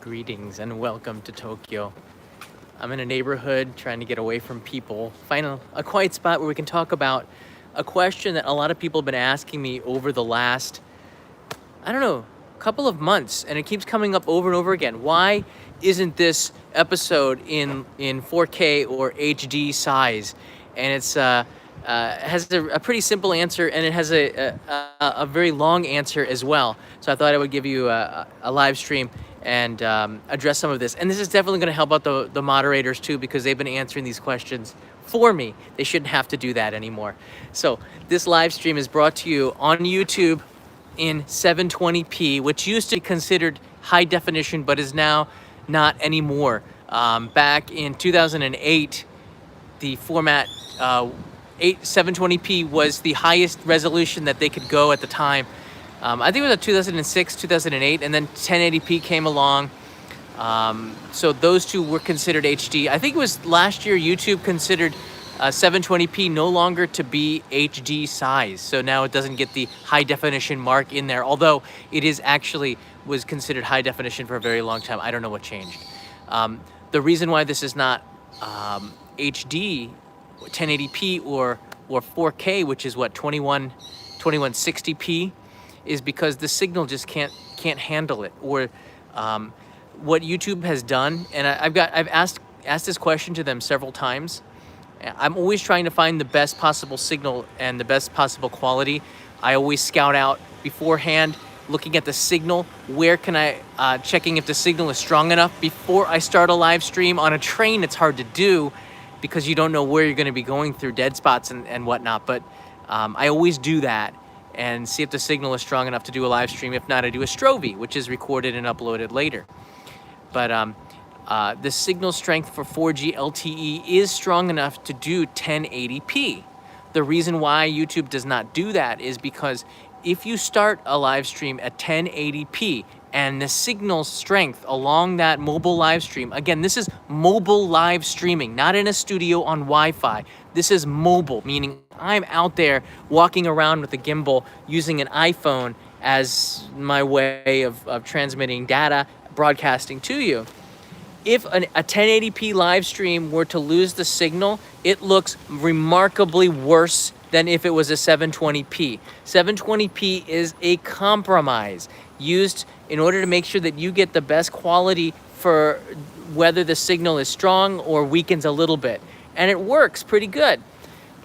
Greetings and welcome to Tokyo. I'm in a neighborhood trying to get away from people, find a quiet spot where we can talk about a question that a lot of people have been asking me over the last, I don't know, couple of months, and it keeps coming up over and over again. Why isn't this episode in 4K or HD size? And it's has a pretty simple answer, and it has a very long answer as well. So I thought I would give you a live stream and address some of this. And this is definitely going to help out the moderators too, because they've been answering these questions for me. They shouldn't have to do that anymore. So this live stream is brought to you on YouTube in 720p, which used to be considered high definition, but is now not anymore. Back in 2008, the format 720p was the highest resolution that they could go at the time. I think it was 2006, 2008, and then 1080p came along. So those two were considered HD. I think it was last year YouTube considered 720p no longer to be HD size. So now it doesn't get the high definition mark in there, although it is actually was considered high definition for a very long time. I don't know what changed. The reason why this is not HD, 1080p or 4K, which is what 2160p, is because the signal just can't handle it. Or what YouTube has done, and I've asked this question to them several times. I'm always trying to find the best possible signal and the best possible quality. I always scout out beforehand, looking at the signal. Where can I checking if the signal is strong enough before I start a live stream. On a train, it's hard to do because you don't know where you're going to be going through dead spots and whatnot. But I always do that and see if the signal is strong enough to do a live stream. If not, I do a Strovie, which is recorded and uploaded later. But the signal strength for 4G LTE is strong enough to do 1080p. The reason why YouTube does not do that is because if you start a live stream at 1080p and the signal strength along that mobile live stream, again, this is mobile live streaming, not in a studio on Wi-Fi. This is mobile, meaning I'm out there walking around with a gimbal using an iPhone as my way of transmitting data, broadcasting to you. If a 1080p live stream were to lose the signal, it looks remarkably worse than if it was a 720p. 720p is a compromise used in order to make sure that you get the best quality for whether the signal is strong or weakens a little bit. And it works pretty good.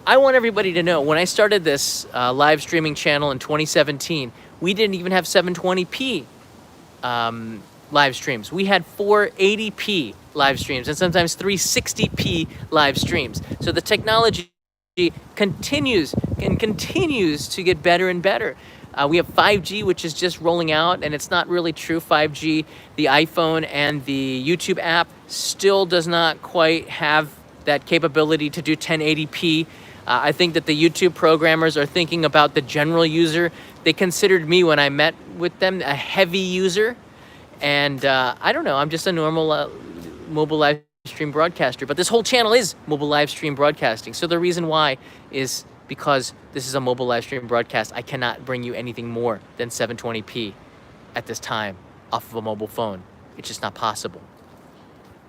I want everybody to know, when I started this live streaming channel in 2017, we didn't even have 720p live streams. We had 480p live streams and sometimes 360p live streams. So the technology continues to get better and better. We have 5G, which is just rolling out, and it's not really true 5G. The iPhone and the YouTube app still does not quite have that capability to do 1080p. I think that the YouTube programmers are thinking about the general user. They considered me, when I met with them, a heavy user. And I don't know, I'm just a normal mobile live stream broadcaster. But this whole channel is mobile live stream broadcasting. So the reason why is because this is a mobile live stream broadcast. I cannot bring you anything more than 720p at this time off of a mobile phone. It's just not possible.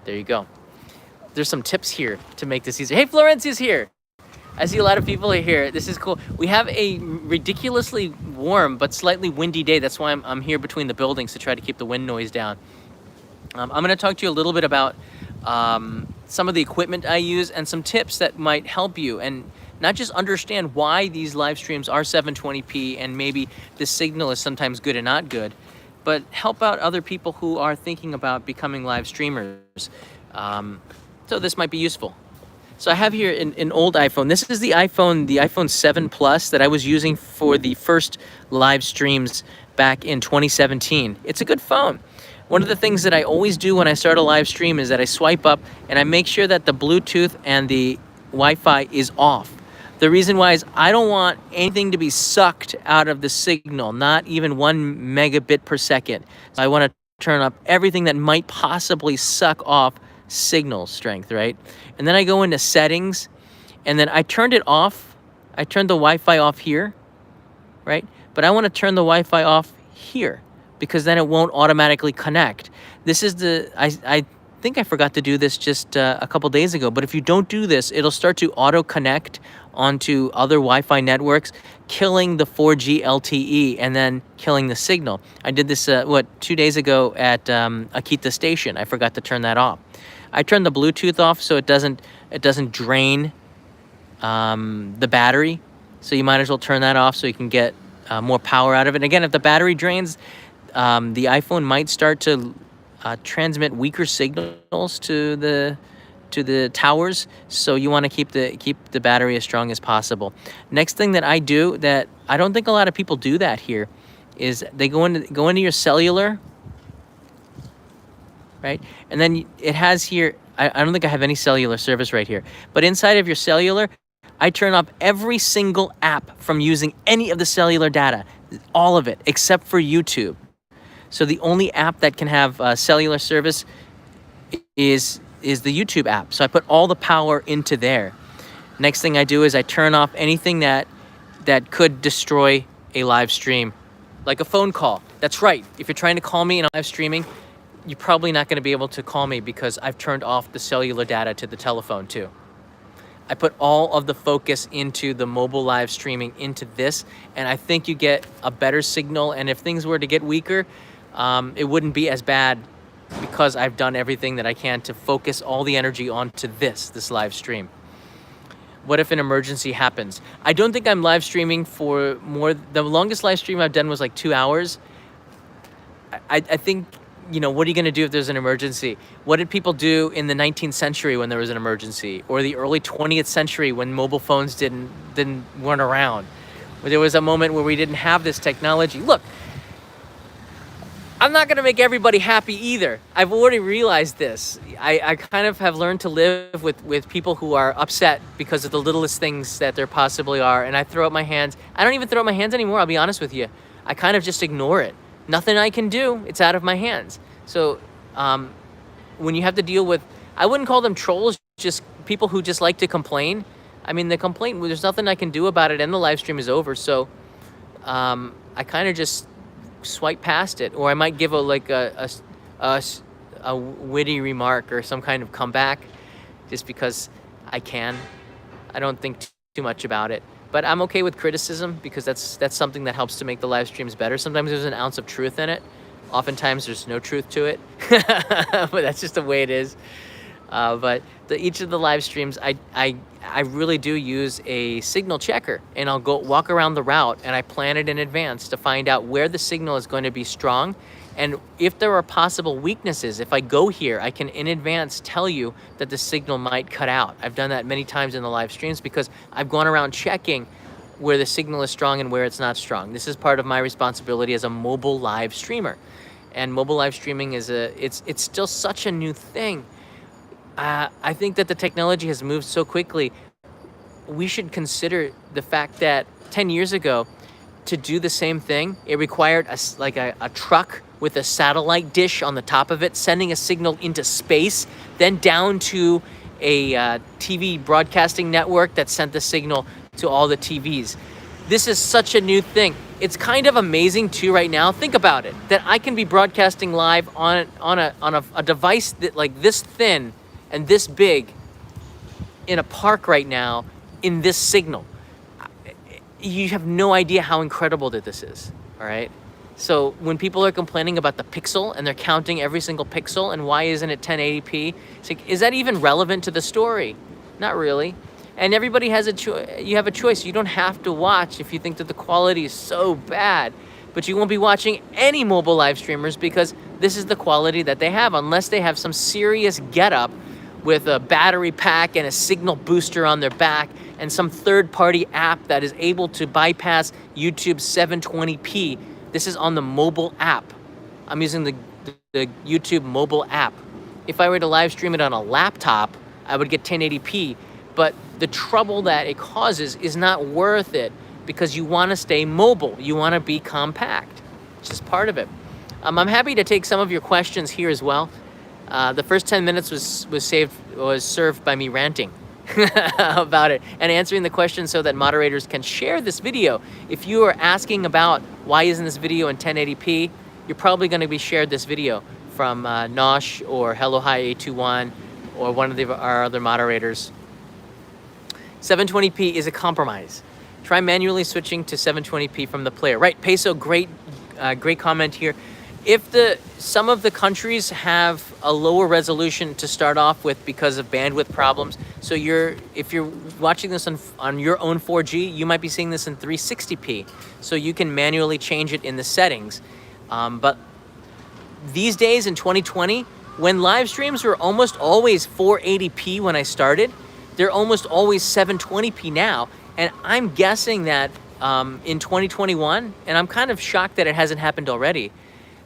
There you go. There's some tips here to make this easier. Hey, Florencia's here. I see a lot of people are here. This is cool. We have a ridiculously warm but slightly windy day. That's why I'm here between the buildings to try to keep the wind noise down. I'm going to talk to you a little bit about some of the equipment I use and some tips that might help you, and not just understand why these live streams are 720p and maybe the signal is sometimes good and not good, but help out other people who are thinking about becoming live streamers. So this might be useful. So I have here an old iPhone. This is the iPhone 7 Plus that I was using for the first live streams back in 2017. It's a good phone. One of the things that I always do when I start a live stream is that I swipe up and I make sure that the Bluetooth and the Wi-Fi is off. The reason why is I don't want anything to be sucked out of the signal, not even 1 megabit per second. So I want to turn up everything that might possibly suck off signal strength, right? And then I go into settings, and then I turned it off. I turned the Wi-Fi off here, right? But I want to turn the Wi-Fi off here, because then it won't automatically connect. This is I think I forgot to do this just a couple days ago, but if you don't do this, it'll start to auto connect onto other Wi-Fi networks, killing the 4G LTE and then killing the signal. I did this 2 days ago at Akita Station. I forgot to turn that off. I turned the Bluetooth off so it doesn't drain the battery. So you might as well turn that off so you can get more power out of it. And again, if the battery drains, the iPhone might start to transmit weaker signals to the towers. So you want to keep the battery as strong as possible. Next thing that I do that I don't think a lot of people do that here is they go into your cellular, right? And then it has here, I don't think I have any cellular service right here, but inside of your cellular, I turn off every single app from using any of the cellular data, all of it, except for YouTube. So the only app that can have cellular service is the YouTube app. So I put all the power into there. Next thing I do is I turn off anything that could destroy a live stream, like a phone call. That's right. If you're trying to call me in live streaming, you're probably not going to be able to call me because I've turned off the cellular data to the telephone too. I put all of the focus into the mobile live streaming into this, and I think you get a better signal. And if things were to get weaker, it wouldn't be as bad because I've done everything that I can to focus all the energy onto this live stream. What if an emergency happens? I don't think I'm live streaming for more. The longest live stream I've done was like 2 hours. I think, what are you going to do if there's an emergency? What did people do in the 19th century when there was an emergency, or the early 20th century when mobile phones weren't around? Where there was a moment where we didn't have this technology. Look, I'm not going to make everybody happy either. I've already realized this. I kind of have learned to live with people who are upset because of the littlest things that there possibly are, and I throw up my hands. I don't even throw up my hands anymore, I'll be honest with you. I kind of just ignore it. Nothing I can do, it's out of my hands. So when you have to deal with, I wouldn't call them trolls, just people who just like to complain. I mean, the complaint, there's nothing I can do about it, and the live stream is over. So I kind of just swipe past it, or I might give a witty remark or some kind of comeback, just because I can. I don't think too much about it, but I'm okay with criticism because that's something that helps to make the live streams better. Sometimes there's an ounce of truth in it. Oftentimes there's no truth to it, but that's just the way it is. But each of the live streams, I really do use a signal checker, and I'll go walk around the route and I plan it in advance to find out where the signal is going to be strong. And if there are possible weaknesses, if I go here, I can in advance tell you that the signal might cut out. I've done that many times in the live streams because I've gone around checking where the signal is strong and where it's not strong. This is part of my responsibility as a mobile live streamer. And mobile live streaming it's still such a new thing. I think that the technology has moved so quickly. We should consider the fact that 10 years ago, to do the same thing, it required a truck with a satellite dish on the top of it, sending a signal into space, then down to a TV broadcasting network that sent the signal to all the TVs. This is such a new thing. It's kind of amazing too right now. Think about it, that I can be broadcasting live on a device that like this thin and this big in a park right now in this signal. You have no idea how incredible that this is, all right? So when people are complaining about the pixel and they're counting every single pixel and why isn't it 1080p, it's like, is that even relevant to the story? Not really. And everybody has you have a choice. You don't have to watch if you think that the quality is so bad, but you won't be watching any mobile live streamers because this is the quality that they have, unless they have some serious getup with a battery pack and a signal booster on their back and some third-party app that is able to bypass YouTube 720p. This is on the mobile app. I'm using the YouTube mobile app. If I were to live stream it on a laptop, I would get 1080p, but the trouble that it causes is not worth it because you want to stay mobile. You want to be compact. It's just part of it. I'm happy to take some of your questions here as well. The first 10 minutes was served by me ranting about it and answering the questions so that moderators can share this video. If you are asking about why isn't this video in 1080p, you're probably going to be shared this video from Nosh or Hello Hi 821 or one of our other moderators. 720p is a compromise. Try manually switching to 720p from the player. Right, Peso, great comment here. If some of the countries have a lower resolution to start off with because of bandwidth problems, so if you're watching this on your own 4G, you might be seeing this in 360p, so you can manually change it in the settings. But these days in 2020, when live streams were almost always 480p when I started, they're almost always 720p now. And I'm guessing that in 2021, and I'm kind of shocked that it hasn't happened already,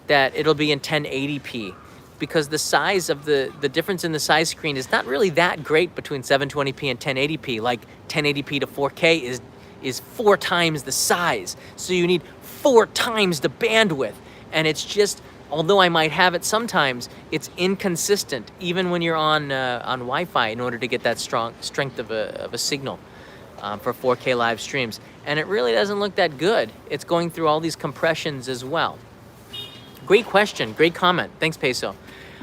that it'll be in 1080p, because the size of the difference in the size screen is not really that great between 720p and 1080p. Like 1080p to 4K is 4 times the size. So you need 4 times the bandwidth. And it's just, although I might have it sometimes, it's inconsistent even when you're on Wi-Fi in order to get that strength of a signal for 4K live streams. And it really doesn't look that good. It's going through all these compressions as well. Great question, great comment. Thanks, Peso.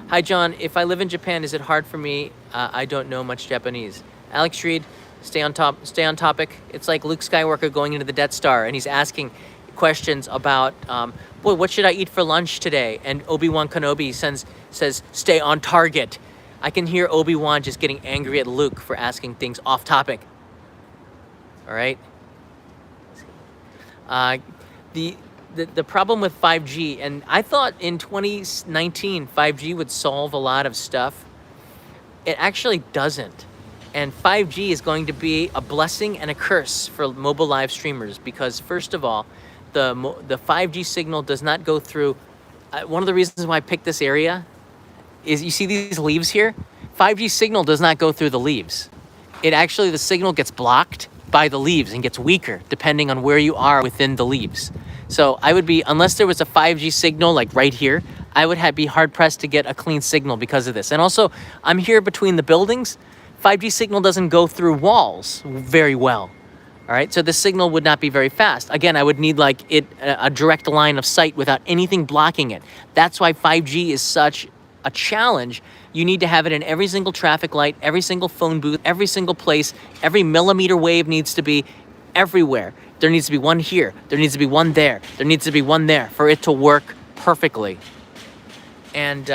Hi, John. If I live in Japan, is it hard for me? I don't know much Japanese. Alex Reed, stay on topic. It's like Luke Skywalker going into the Death Star, and he's asking questions about, boy, what should I eat for lunch today? And Obi-Wan Kenobi says, stay on target. I can hear Obi-Wan just getting angry at Luke for asking things off topic. All right. The problem with 5G, and I thought in 2019 5G would solve a lot of stuff. It actually doesn't. And 5G is going to be a blessing and a curse for mobile live streamers, because first of all, the 5G signal does not go through. One of the reasons why I picked this area is, you see these leaves here? 5G signal does not go through the leaves. The signal gets blocked by the leaves and gets weaker depending on where you are within the leaves. So I would be, unless there was a 5G signal like right here, I would be hard pressed to get a clean signal because of this. And also, I'm here between the buildings. 5G signal doesn't go through walls very well. All right, so the signal would not be very fast. Again, I would need a direct line of sight without anything blocking it. That's why 5G is such a challenge. You need to have it in every single traffic light, every single phone booth, every single place. Every millimeter wave needs to be everywhere. There needs to be one here. There needs to be one there. There needs to be one there for it to work perfectly. And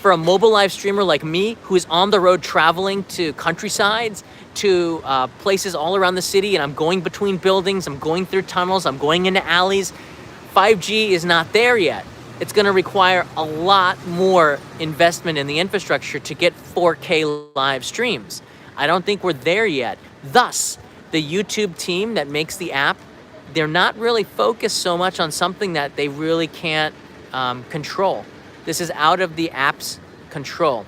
for a mobile live streamer like me, who is on the road traveling to countrysides, to places all around the city, and I'm going between buildings, I'm going through tunnels, I'm going into alleys, 5G is not there yet. It's going to require a lot more investment in the infrastructure to get 4K live streams. I don't think we're there yet. Thus, the YouTube team that makes the app, they're not really focused so much on something that they really can't control. This is out of the app's control.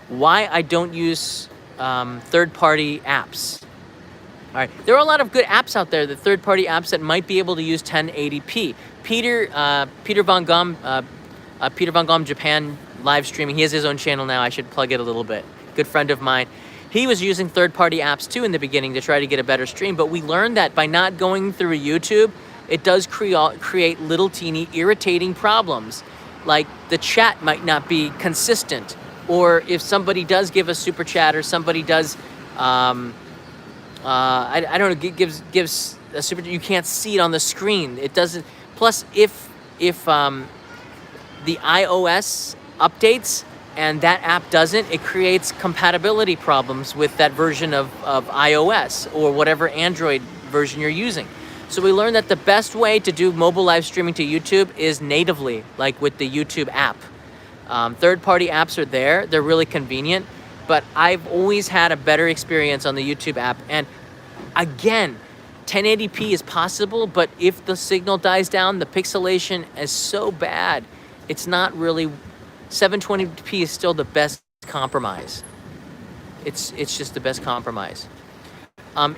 Why I don't use third-party apps. All right, there are a lot of good apps out there, the third-party apps that might be able to use 1080p. Peter Van Gom Japan live streaming. He has his own channel now. I should plug it a little bit. Good friend of mine. He was using third-party apps too in the beginning to try to get a better stream, but we learned that by not going through YouTube, it does create little teeny irritating problems. Like the chat might not be consistent, or if somebody does give a super chat, or somebody does, I don't know, gives a super, you can't see it on the screen. It doesn't. Plus, if the iOS updates and that app doesn't, it creates compatibility problems with that version of iOS or whatever Android version you're using. So we learned that the best way to do mobile live streaming to YouTube is natively, like with the YouTube app. Third-party apps are there. They're really convenient, but I've always had a better experience on the YouTube app. And again, 1080p is possible, but if the signal dies down, the pixelation is so bad, it's not really, 720p is still the best compromise. It's just the best compromise.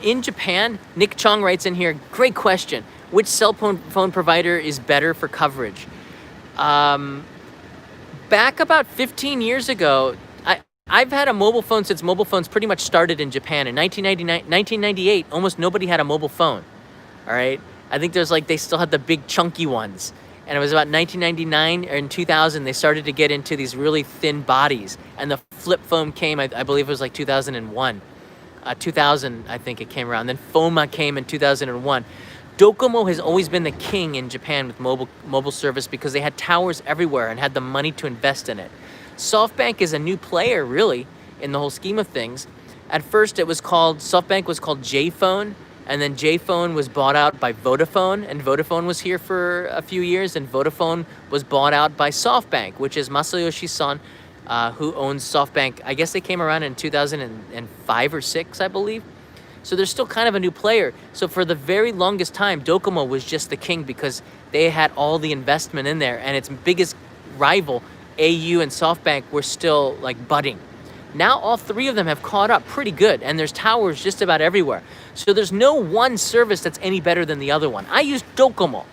In Japan, Nick Chong writes in here, great question. Which cell phone provider is better for coverage? Back about 15 years ago, I've had a mobile phone since mobile phones pretty much started in Japan. In 1998, almost nobody had a mobile phone. All right, I think there's they still had the big chunky ones, And it was about 1999 or in 2000, they started to get into these really thin bodies. And the flip phone came, I believe it was like 2001. 2000, I think it came around. Then Foma came in 2001. Docomo has always been the king in Japan with mobile service because they had towers everywhere and had the money to invest in it. SoftBank is a new player, really, in the whole scheme of things. At first, SoftBank was called J-Phone, and then J-Phone was bought out by Vodafone, and Vodafone was here for a few years, and Vodafone was bought out by SoftBank, which is Masayoshi Son, who owns SoftBank. I guess they came around in 2005 or 6, I believe. So they're still kind of a new player. So for the very longest time, Docomo was just the king because they had all the investment in there, and its biggest rival, AU and SoftBank, were still like budding. Now all three of them have caught up pretty good, and there's towers just about everywhere. So there's no one service that's any better than the other one. I use Docomo,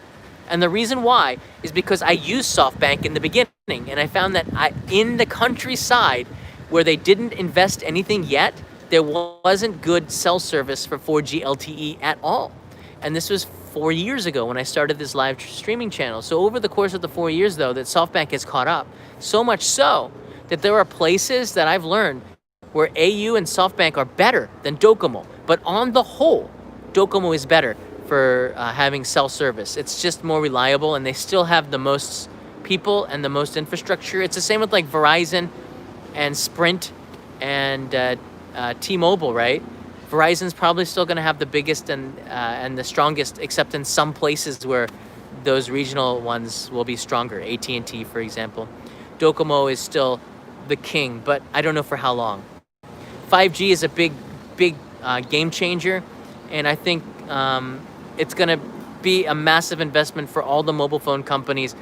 and the reason why is because I used SoftBank in the beginning, and I found that in the countryside where they didn't invest anything yet, there wasn't good cell service for 4G LTE at all. And this was 4 years ago when I started this live streaming channel. So over the course of the 4 years, though, that SoftBank has caught up, so much so that there are places that I've learned where AU and SoftBank are better than Docomo. But on the whole, Docomo is better for having cell service. It's just more reliable, and they still have the most people and the most infrastructure. It's the same with like Verizon and Sprint and T-Mobile, right? Verizon's probably still going to have the biggest and the strongest, except in some places where those regional ones will be stronger. AT&T, for example. Docomo is still the king, but I don't know for how long. 5G is a big game changer, and I think it's going to be a massive investment for all the mobile phone companies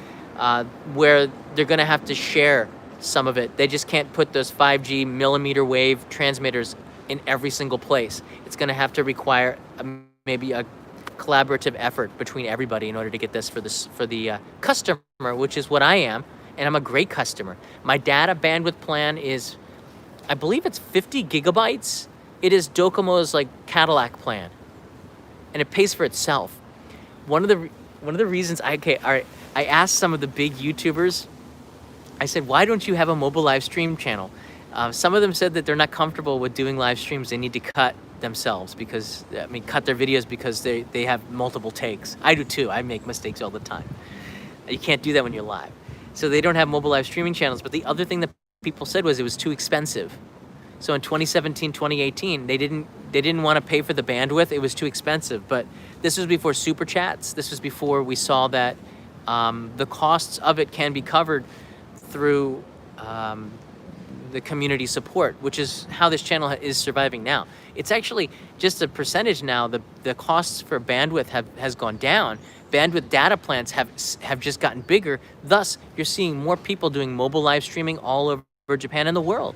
where they're going to have to share some of it. They just can't put those 5G millimeter wave transmitters in every single place. It's going to have to require maybe a collaborative effort between everybody in order to get this for the customer, which is what I am, and I'm a great customer. My data bandwidth plan is, I believe it's 50 gigabytes. It is Docomo's like Cadillac plan, and it pays for itself. One of the reasons I asked some of the big YouTubers, I said, why don't you have a mobile live stream channel? Some of them said that they're not comfortable with doing live streams. They need to cut themselves cut their videos because they have multiple takes. I do too. I make mistakes all the time. You can't do that when you're live. So they don't have mobile live streaming channels. But the other thing that people said was it was too expensive. So in 2017, 2018, they didn't want to pay for the bandwidth. It was too expensive. But this was before Super Chats. This was before we saw that the costs of it can be covered through the community support, which is how this channel is surviving now. It's actually just a percentage now. The costs for bandwidth has gone down. Bandwidth data plans have just gotten bigger. Thus, you're seeing more people doing mobile live streaming all over Japan and the world.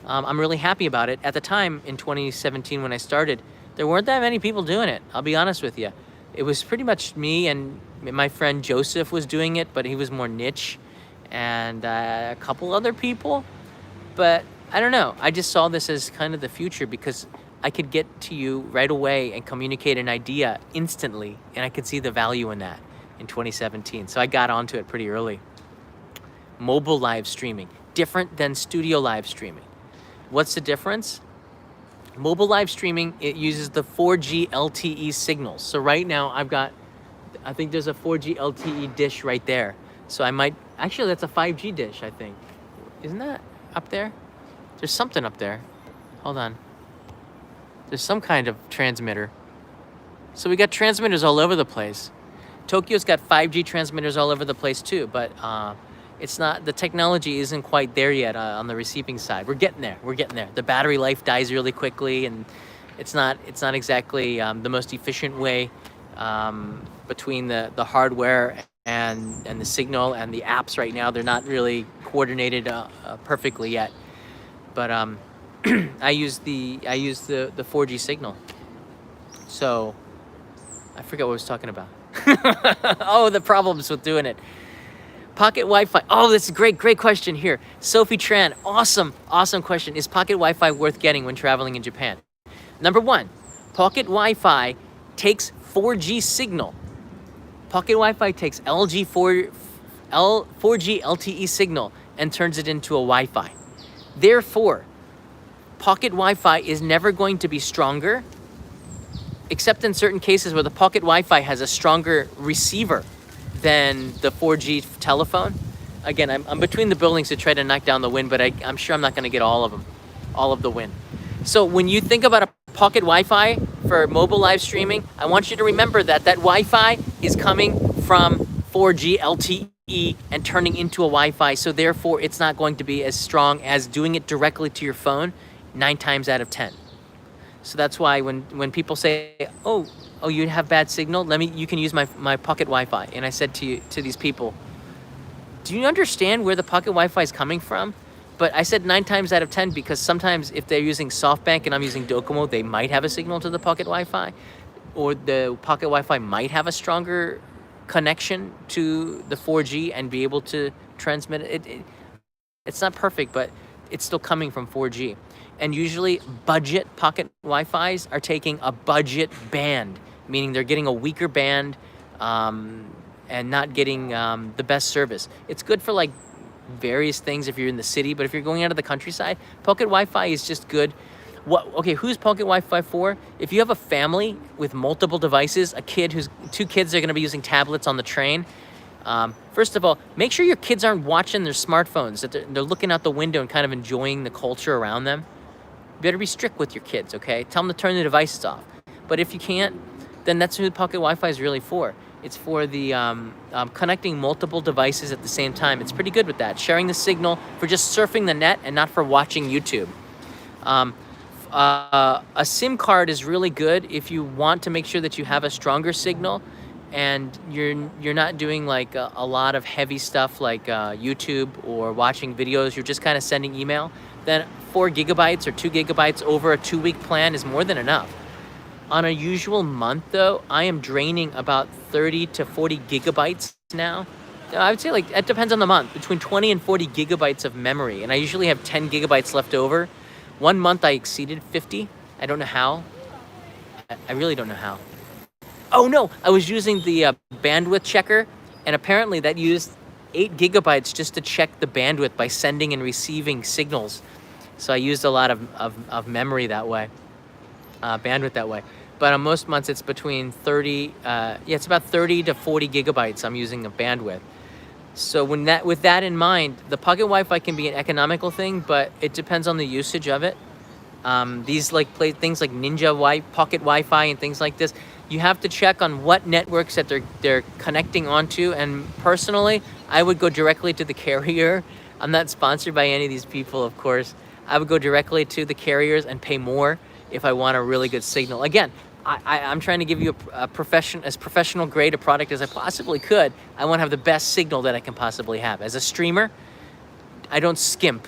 I'm really happy about it. At the time, in 2017, when I started, there weren't that many people doing it. I'll be honest with you. It was pretty much me and my friend Joseph was doing it, but he was more niche, and a couple other people. But I don't know. I just saw this as kind of the future because I could get to you right away and communicate an idea instantly, and I could see the value in that in 2017. So I got onto it pretty early. Mobile live streaming, different than studio live streaming. What's the difference? Mobile live streaming, it uses the 4G LTE signals. So right now I think there's a 4G LTE dish right there. So actually that's a 5G dish, I think. Isn't that up there? There's something up there. Hold on. There's some kind of transmitter. So we got transmitters all over the place. Tokyo's got 5G transmitters all over the place too, but it's not, the technology isn't quite there yet on the receiving side. We're getting there. The battery life dies really quickly, and it's not exactly the most efficient way between the hardware and the signal and the apps right now. They're not really coordinated perfectly yet. But I use the 4G signal. So I forget what I was talking about. Oh, the problems with doing it. Pocket Wi-Fi. Oh, that's a great question here. Sophie Tran, awesome question. Is pocket Wi-Fi worth getting when traveling in Japan? Number one, pocket Wi-Fi takes 4G signal. Pocket Wi-Fi takes L4G LTE signal and turns it into a Wi-Fi. Therefore, pocket Wi-Fi is never going to be stronger, except in certain cases where the pocket Wi-Fi has a stronger receiver than the 4G telephone. Again, I'm between the buildings to try to knock down the wind, but I'm sure I'm not going to get all of them, all of the wind. So when you think about a pocket Wi-Fi for mobile live streaming, I want you to remember that Wi-Fi is coming from 4G LTE and turning into a Wi-Fi. So therefore, it's not going to be as strong as doing it directly to your phone 9 times out of 10. So that's why when people say, oh, you have bad signal, you can use my pocket Wi-Fi. And I said to these people, do you understand where the pocket Wi-Fi is coming from? But I said 9 times out of 10 because sometimes if they're using SoftBank and I'm using Docomo, they might have a signal to the pocket Wi-Fi, or the pocket Wi-Fi might have a stronger connection to the 4G and be able to transmit it. It's not perfect, but it's still coming from 4G. And usually budget pocket Wi-Fis are taking a budget band, meaning they're getting a weaker band and not getting the best service. It's good for like various things if you're in the city, but if you're going out of the countryside, pocket Wi-Fi is just good. Okay, who's pocket Wi-Fi for? If you have a family with multiple devices, two kids are going to be using tablets on the train. First of all, make sure your kids aren't watching their smartphones, that they're looking out the window and kind of enjoying the culture around them. You better be strict with your kids, okay? Tell them to turn the devices off. But if you can't, then that's who pocket Wi-Fi is really for. It's for the connecting multiple devices at the same time. It's pretty good with that. Sharing the signal for just surfing the net and not for watching YouTube. A SIM card is really good if you want to make sure that you have a stronger signal and you're not doing like a lot of heavy stuff like YouTube or watching videos. You're just kind of sending email. Then 4 gigabytes or 2 gigabytes over a 2-week plan is more than enough. On a usual month, though, I am draining about 30 to 40 gigabytes now. I would say like it depends on the month, between 20 and 40 gigabytes of memory, and I usually have 10 gigabytes left over. One month I exceeded 50. I don't know how. I really don't know how. Oh no, I was using the bandwidth checker, and apparently that used 8 gigabytes just to check the bandwidth by sending and receiving signals. So I used a lot of memory that way, bandwidth that way. But on most months it's between 30, it's about 30 to 40 gigabytes I'm using of bandwidth. So with that in mind, the pocket Wi-Fi can be an economical thing, but it depends on the usage of it. These things like Ninja Pocket Wi-Fi and things like this, you have to check on what networks that they're connecting onto. And personally, I would go directly to the carrier. I'm not sponsored by any of these people, of course. I would go directly to the carriers and pay more if I want a really good signal. Again, I'm trying to give you as professional grade a product as I possibly could. I want to have the best signal that I can possibly have. As a streamer, I don't skimp,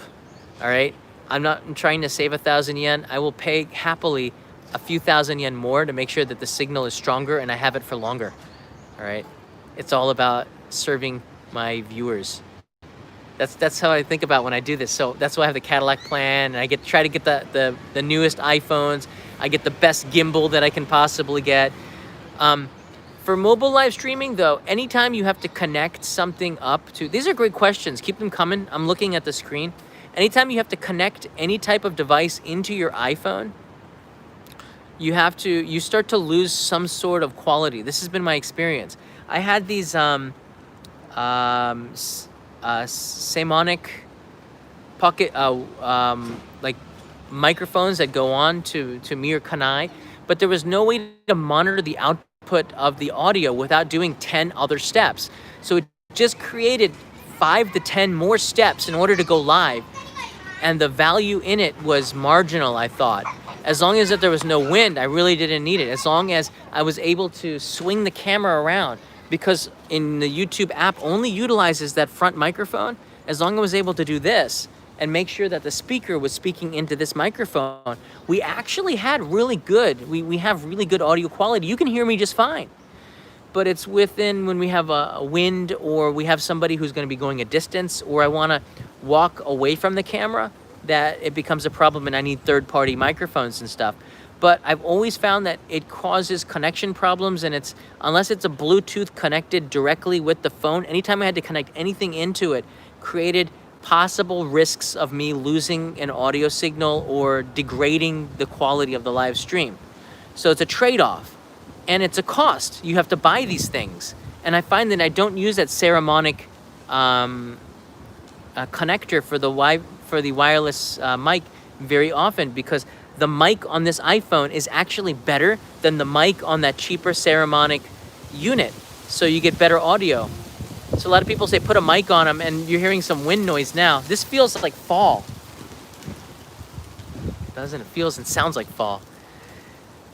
all right? I'm trying to save 1,000 yen. I will pay happily a few thousand yen more to make sure that the signal is stronger and I have it for longer, all right? It's all about serving my viewers. That's how I think about when I do this. So that's why I have the Cadillac plan, and I try to get the newest iPhones. I get the best gimbal that I can possibly get. For mobile live streaming, though, anytime you have to connect something up to... These are great questions. Keep them coming. I'm looking at the screen. Anytime you have to connect any type of device into your iPhone, you start to lose some sort of quality. This has been my experience. I had these Samonic pocket like microphones that go on to Mir Kanai, but there was no way to monitor the output of the audio without doing 10 other steps. So it just created 5 to 10 more steps in order to go live, and the value in it was marginal, I thought. As long as that there was no wind, I really didn't need it. As long as I was able to swing the camera around, because in the YouTube app only utilizes that front microphone. As long as I was able to do this and make sure that the speaker was speaking into this microphone, we actually had really good, we have really good audio quality. You can hear me just fine. But it's when we have a wind, or we have somebody who's going to be going a distance, or I want to walk away from the camera, that it becomes a problem and I need third-party microphones and stuff. but I've always found that it causes connection problems, and unless it's a Bluetooth connected directly with the phone, anytime I had to connect anything into it, created possible risks of me losing an audio signal or degrading the quality of the live stream. So it's a trade-off, and it's a cost. You have to buy these things. And I find that I don't use that Saramonic connector for the wireless mic very often, because the mic on this iPhone is actually better than the mic on that cheaper Saramonic unit. So you get better audio. So a lot of people say put a mic on them, and you're hearing some wind noise now. This feels like fall. Doesn't it? Feels and sounds like fall.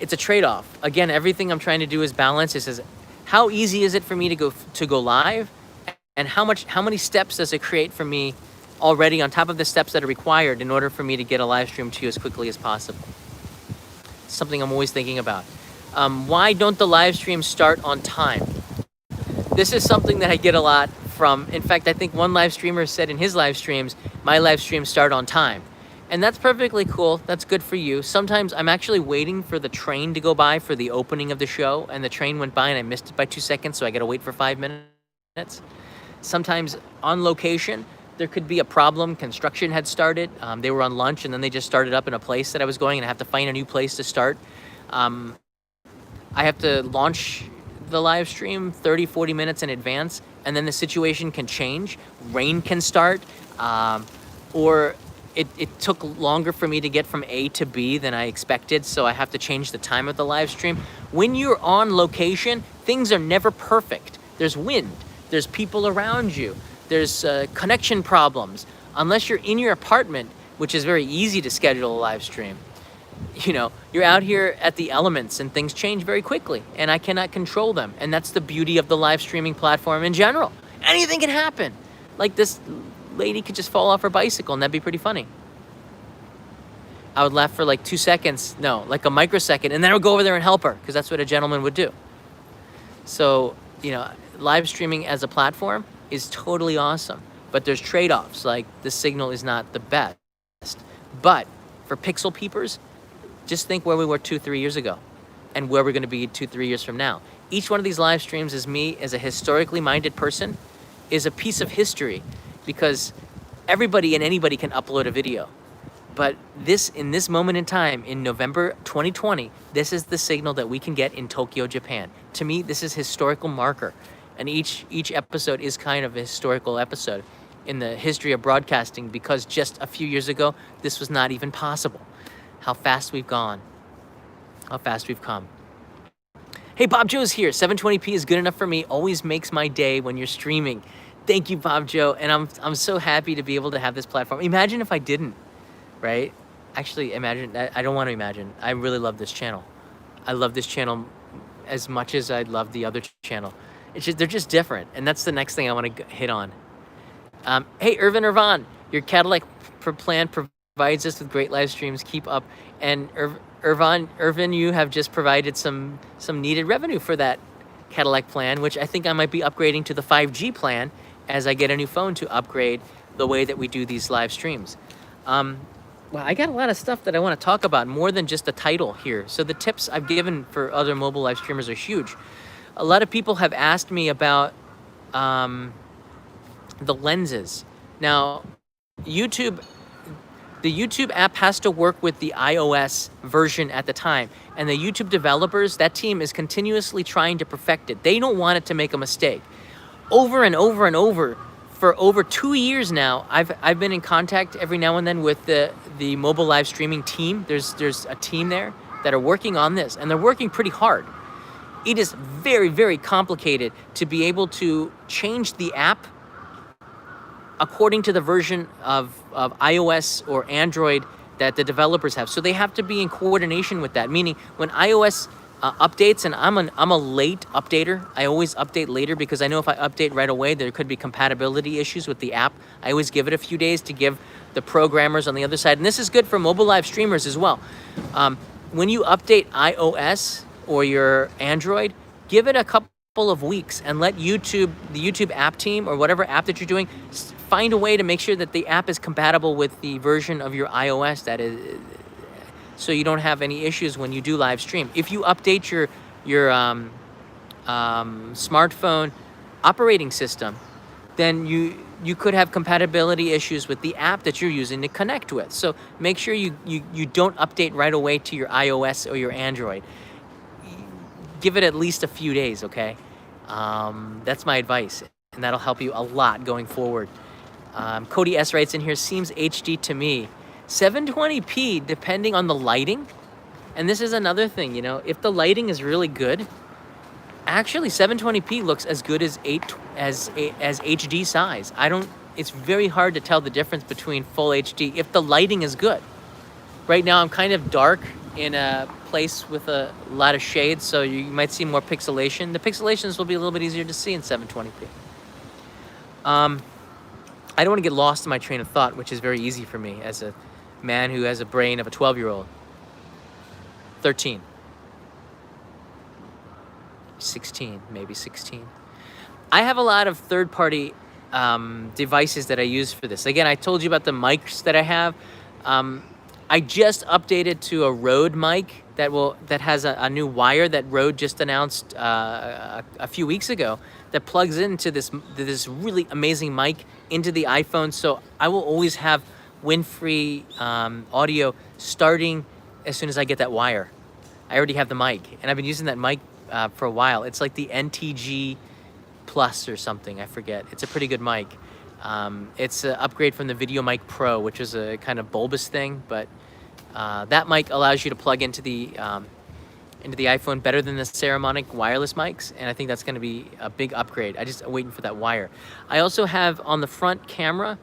It's a trade-off. Again, everything I'm trying to do is balance. It says, how easy is it for me to go live, and how many steps does it create for me already on top of the steps that are required in order for me to get a live stream to you as quickly as possible. Something I'm always thinking about. Why don't the live streams start on time? This is something that I get a lot from. In fact, I think one live streamer said in his live streams, my live streams start on time. And that's perfectly cool. That's good for you. Sometimes I'm actually waiting for the train to go by for the opening of the show, and the train went by and I missed it by 2 seconds, so I got to wait for 5 minutes. Sometimes on location, there could be a problem. Construction had started. They were on lunch, and then they just started up in a place that I was going, and I have to find a new place to start. I have to launch the live stream 30, 40 minutes in advance, and then the situation can change. Rain can start, or it took longer for me to get from A to B than I expected, so I have to change the time of the live stream. When you're on location, things are never perfect. There's wind, there's people around you, there's connection problems. Unless you're in your apartment, which is very easy to schedule a live stream, you're out here at the elements, and things change very quickly, and I cannot control them. And that's the beauty of the live streaming platform in general. Anything can happen. Like this lady could just fall off her bicycle, and that'd be pretty funny. I would laugh for like 2 seconds, no, like a microsecond, and then I would go over there and help her, because that's what a gentleman would do. So, live streaming as a platform is totally awesome, but there's trade-offs, like the signal is not the best. But for pixel peepers, just think where we were 2-3 years ago and where we're going to be 2-3 years from now. Each one of these live streams, is me as a historically minded person, is a piece of history, because everybody and anybody can upload a video. But in this moment in time, in November 2020, this is the signal that we can get in Tokyo, Japan. To me, this is historical marker. And each episode is kind of a historical episode in the history of broadcasting, because just a few years ago, this was not even possible. How fast we've gone. How fast we've come. Hey, Bob Joe's here. 720p is good enough for me. Always makes my day when you're streaming. Thank you, Bob Joe. And I'm so happy to be able to have this platform. Imagine if I didn't, right? Actually, imagine. I don't want to imagine. I really love this channel. I love this channel as much as I love the other channel. They're just different. And that's the next thing I want to hit on. Hey, Irvan, your Cadillac plan provides us with great live streams. Keep up. And Irvin, you have just provided some needed revenue for that Cadillac plan, which I think I might be upgrading to the 5G plan as I get a new phone to upgrade the way that we do these live streams. Well, I got a lot of stuff that I want to talk about, more than just the title here. So the tips I've given for other mobile live streamers are huge. A lot of people have asked me about the lenses. Now, the YouTube app has to work with the iOS version at the time. And the YouTube developers, that team is continuously trying to perfect it. They don't want it to make a mistake. Over and over and over, for over 2 years now, I've been in contact every now and then with the mobile live streaming team. There's a team there that are working on this, and they're working pretty hard. It is very, very complicated to be able to change the app according to the version of iOS or Android that the developers have. So they have to be in coordination with that, meaning when iOS updates, and I'm a late updater. I always update later, because I know if I update right away, there could be compatibility issues with the app. I always give it a few days to give the programmers on the other side. And this is good for mobile live streamers as well. When you update iOS or your Android, give it a couple of weeks and let the YouTube app team, or whatever app that you're doing, find a way to make sure that the app is compatible with the version of your iOS that is so you don't have any issues when you do live stream. If you update your smartphone operating system, then you could have compatibility issues with the app that you're using to connect with. So make sure you don't update right away to your iOS or your Android. Give it at least a few days, okay? That's my advice, and that'll help you a lot going forward. Cody S writes in here, seems HD to me. 720p, depending on the lighting. And this is another thing, you know, if the lighting is really good, actually 720p looks as good as as HD size. It's very hard to tell the difference between full HD if the lighting is good. Right now I'm kind of dark in a place with a lot of shade, so you might see more pixelation. The pixelations will be a little bit easier to see in 720p. I don't want to get lost in my train of thought, which is very easy for me as a man who has a brain of a 12-year-old. 13. 16, maybe 16. I have a lot of third-party devices that I use for this. Again, I told you about the mics that I have. I just updated to a Rode mic that has a new wire that Rode just announced a few weeks ago that plugs into this really amazing mic into the iPhone. So I will always have wind-free audio starting as soon as I get that wire. I already have the mic, and I've been using that mic for a while. It's like the NTG Plus or something, I forget. It's a pretty good mic. It's an upgrade from the Video Mic Pro, which is a kind of bulbous thing, but that mic allows you to plug into the iPhone better than the Saramonic wireless mics, and I think that's going to be a big upgrade. I just waiting for that wire. I also have on the front camera,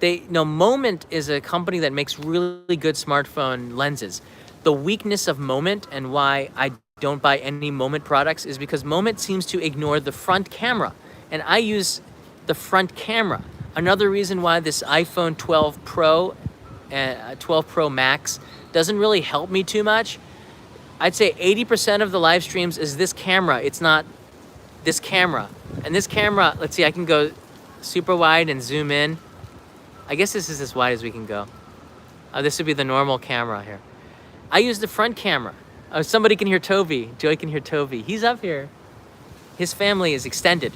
Moment is a company that makes really good smartphone lenses. The weakness of Moment and why I don't buy any Moment products is because Moment seems to ignore the front camera, and I use the front camera. Another reason why this iPhone 12 Pro, 12 Pro Max doesn't really help me too much. I'd say 80% of the live streams is this camera. It's not this camera. And this camera, let's see, I can go super wide and zoom in. I guess this is as wide as we can go. This would be the normal camera here. I use the front camera. Somebody can hear Toby. Joey can hear Toby. He's up here. His family is extended.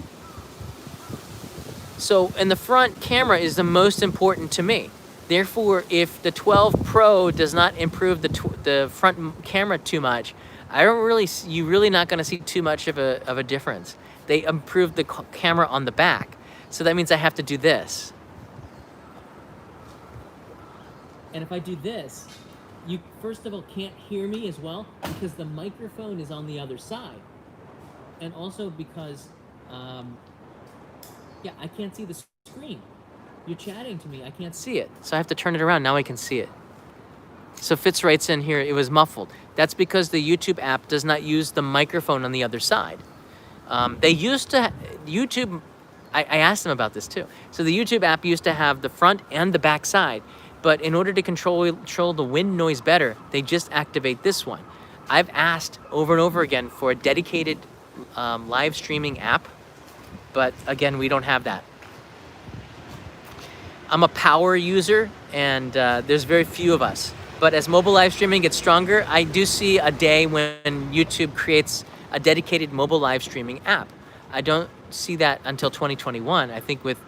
So, and the front camera is the most important to me. Therefore, if the 12 Pro does not improve the front camera too much, you're really not going to see too much of a difference. They improved the camera on the back. So that means I have to do this. And if I do this, you first of all can't hear me as well because the microphone is on the other side. And also because, I can't see the screen. You're chatting to me, I can't see it. So I have to turn it around, now I can see it. So Fitz writes in here, it was muffled. That's because the YouTube app does not use the microphone on the other side. They used to, I asked them about this too. So the YouTube app used to have the front and the back side, but in order to control the wind noise better, they just activate this one. I've asked over and over again for a dedicated live streaming app, but again, we don't have that. I'm a power user, and there's very few of us. But as mobile live streaming gets stronger, I do see a day when YouTube creates a dedicated mobile live streaming app. I don't see that until 2021. I think with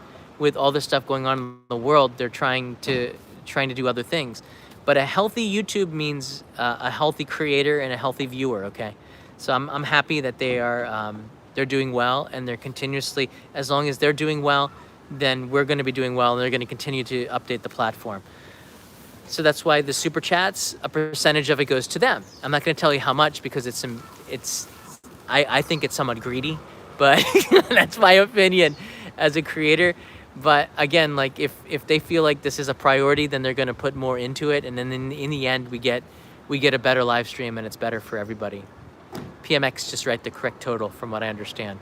all the stuff going on in the world, they're trying to do other things. But a healthy YouTube means a healthy creator and a healthy viewer. Okay, so I'm happy that they're doing well, and they're continuously, as long as they're doing well, then we're going to be doing well, and they're going to continue to update the platform. So that's why the super chats, a percentage of it goes to them. I'm not going to tell you how much because I think it's somewhat greedy, but that's my opinion as a creator. But again, like if they feel like this is a priority, then they're going to put more into it, and then in the end we get a better live stream, and it's better for everybody. PMX just write the correct total from what I understand.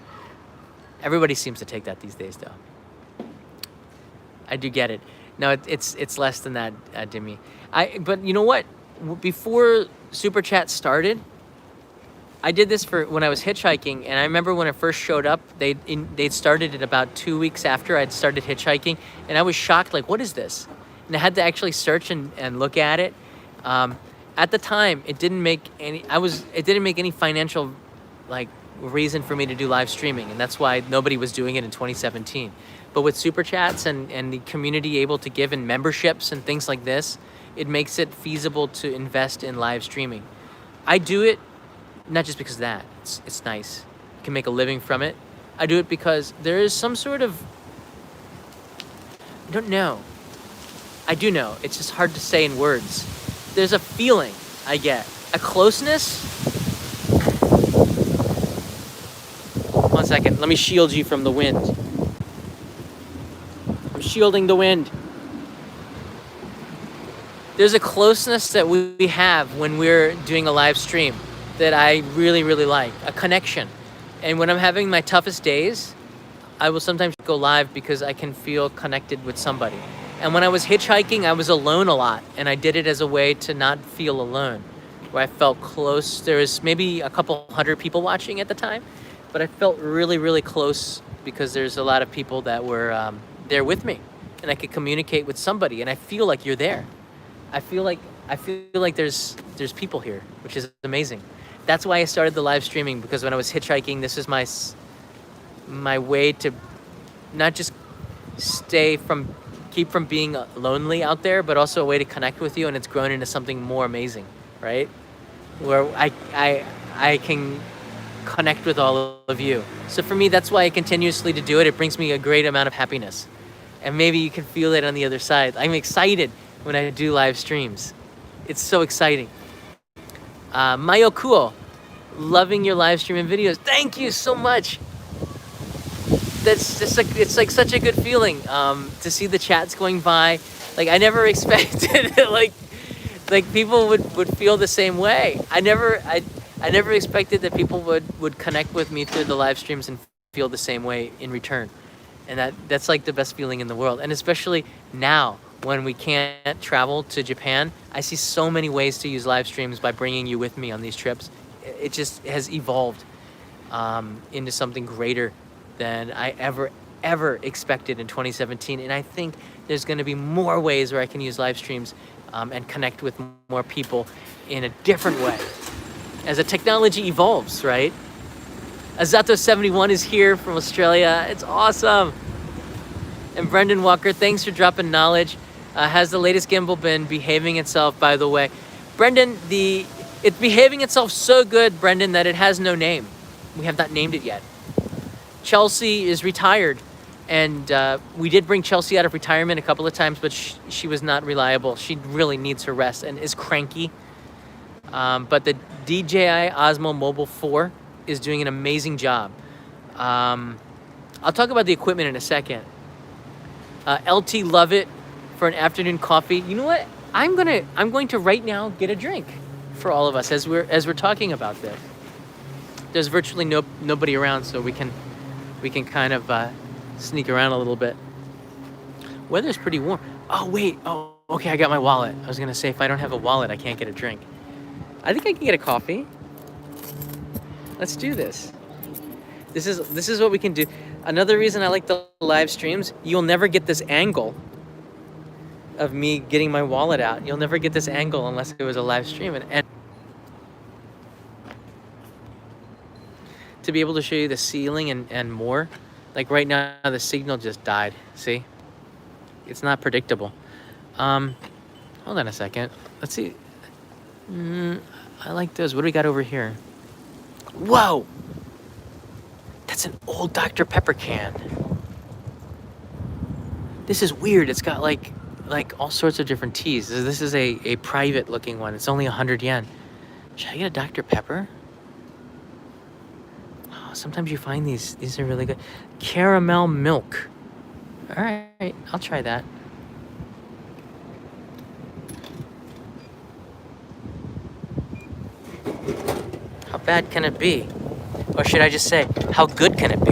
Everybody seems to take that these days though. I do get it. No, it's less than that, Dimmy. But you know what? Before Super Chat started, I did this for when I was hitchhiking, and I remember when it first showed up, they'd started it about 2 weeks after I'd started hitchhiking, and I was shocked, like, what is this? And I had to actually search and look at it. At the time, it didn't make any financial like reason for me to do live streaming, and that's why nobody was doing it in 2017. But with super chats and the community able to give in memberships and things like this, it makes it feasible to invest in live streaming. I do it not just because of that. It's nice. You can make a living from it. I do it because there is some sort of, I don't know. I do know. It's just hard to say in words. There's a feeling I get, a closeness. One second, let me shield you from the wind. I'm shielding the wind. There's a closeness that we have when we're doing a live stream that I really, really like, a connection. And when I'm having my toughest days, I will sometimes go live because I can feel connected with somebody. And when I was hitchhiking, I was alone a lot, and I did it as a way to not feel alone, where I felt close. There was maybe a couple hundred people watching at the time, but I felt really, really close because there's a lot of people that were there with me, and I could communicate with somebody, and I feel like you're there. I feel like there's people here, which is amazing. That's why I started the live streaming, because when I was hitchhiking, this is my way to not just keep from being lonely out there, but also a way to connect with you, and it's grown into something more amazing, right? Where I can connect with all of you. So for me, that's why I continuously to do it. It brings me a great amount of happiness, and maybe you can feel it on the other side. I'm excited when I do live streams. It's so exciting. Mayokuo, loving your live stream and videos. Thank you so much. That's just like, it's like such a good feeling to see the chats going by. Like I never expected like people would feel the same way. I never expected that people would connect with me through the live streams and feel the same way in return. And that's like the best feeling in the world. And especially now when we can't travel to Japan, I see so many ways to use live streams by bringing you with me on these trips. It just has evolved into something greater than I ever expected in 2017. And I think there's going to be more ways where I can use live streams and connect with more people in a different way as the technology evolves, right? Azato71 is here from Australia. It's awesome. And Brendan Walker, thanks for dropping knowledge. Has the latest gimbal been behaving itself, by the way? Brendan, it's behaving itself so good, Brendan, that it has no name. We have not named it yet. Chelsea is retired, and we did bring Chelsea out of retirement a couple of times, but she was not reliable. She really needs her rest and is cranky. But the DJI Osmo Mobile 4 is doing an amazing job. I'll talk about the equipment in a second. LT love it for an afternoon coffee. You know what? I'm going to right now get a drink for all of us as we're talking about this. There's virtually nobody around, so we can kind of sneak around a little bit. Weather's pretty warm. Oh wait. Oh, okay. I got my wallet. I was gonna say if I don't have a wallet, I can't get a drink. I think I can get a coffee. Let's do this. This is what we can do. Another reason I like the live streams, you'll never get this angle of me getting my wallet out. You'll never get this angle unless it was a live stream. And to be able to show you the ceiling and more, like right now, the signal just died. See? It's not predictable. Hold on a second. Let's see. I like those. What do we got over here? Whoa! That's an old Dr. Pepper can. This is weird. It's got like all sorts of different teas. This is a private looking one. It's only 100 yen. Should I get a Dr. Pepper? Oh, sometimes you find these. These are really good. Caramel milk. All right, I'll try that. How bad can it be? Or should I just say, how good can it be?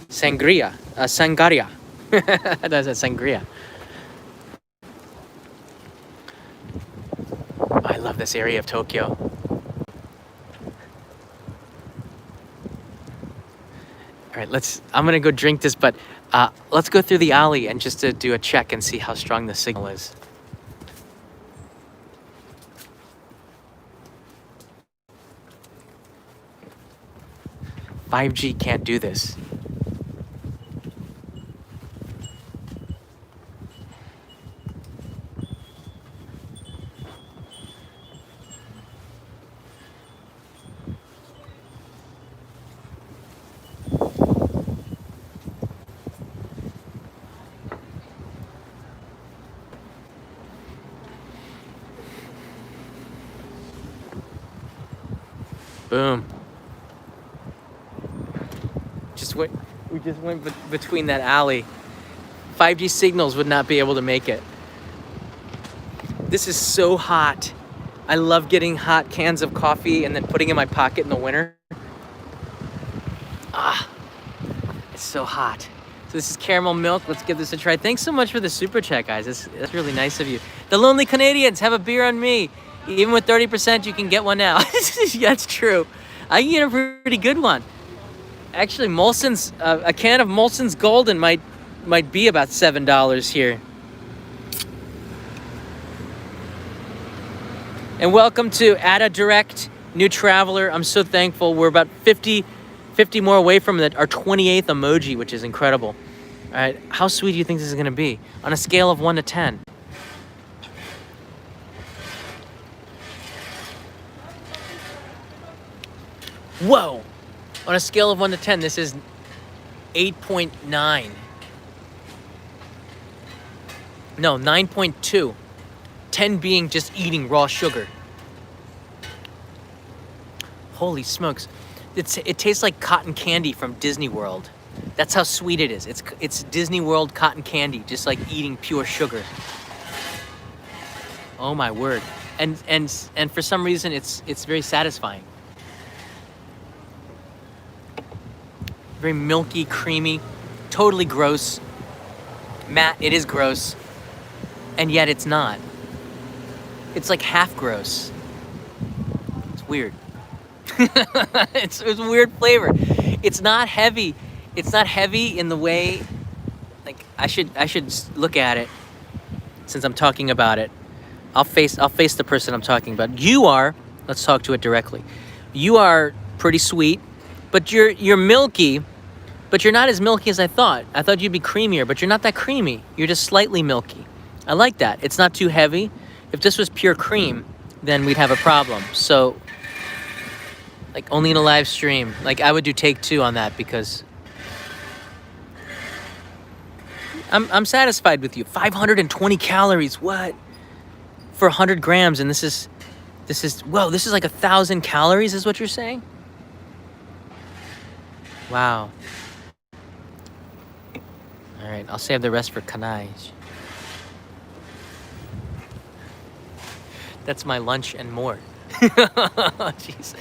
Sangria. Sangaria. That's a sangria. I love this area of Tokyo. All right, I'm gonna go drink this, but let's go through the alley and just to do a check and see how strong the signal is. "5G can't do this." Boom. We just went between that alley. 5G signals would not be able to make it. This is so hot. I love getting hot cans of coffee and then putting in my pocket in the winter. It's so hot. So this is caramel milk. Let's give this a try. Thanks so much for the super chat, guys. That's really nice of you. The Lonely Canadians, have a beer on me. Even with 30%, you can get one now. That's true. I can get a pretty good one. Actually, Molson's, a can of Molson's Golden might be about $7 here. And welcome to Ada Direct, new traveler. I'm so thankful. We're about 50 more away from our 28th emoji, which is incredible. All right, how sweet do you think this is gonna be? On a scale of 1 to 10. Whoa! On a scale of 1 to 10, this is 8.9. No, 9.2. 10 being just eating raw sugar. Holy smokes. It tastes like cotton candy from Disney World. That's how sweet it is. It's Disney World cotton candy, just like eating pure sugar. Oh my word. And for some reason it's very satisfying. Very milky, creamy, totally gross. Matt, it is gross. And yet it's not. It's like half gross. It's weird. It's a weird flavor. It's not heavy. It's not heavy in the way, like I should look at it since I'm talking about it. I'll face the person I'm talking about. Let's talk to it directly. You are pretty sweet, but you're milky, but you're not as milky as I thought. I thought you'd be creamier, but you're not that creamy. You're just slightly milky. I like that. It's not too heavy. If this was pure cream, then we'd have a problem. So, like only in a live stream, like I would do take 2 on that because I'm satisfied with you. 520 calories, what? For 100 grams, and this is like 1,000 calories is what you're saying? Wow. All right, I'll save the rest for Kanai. That's my lunch and more. Jeez.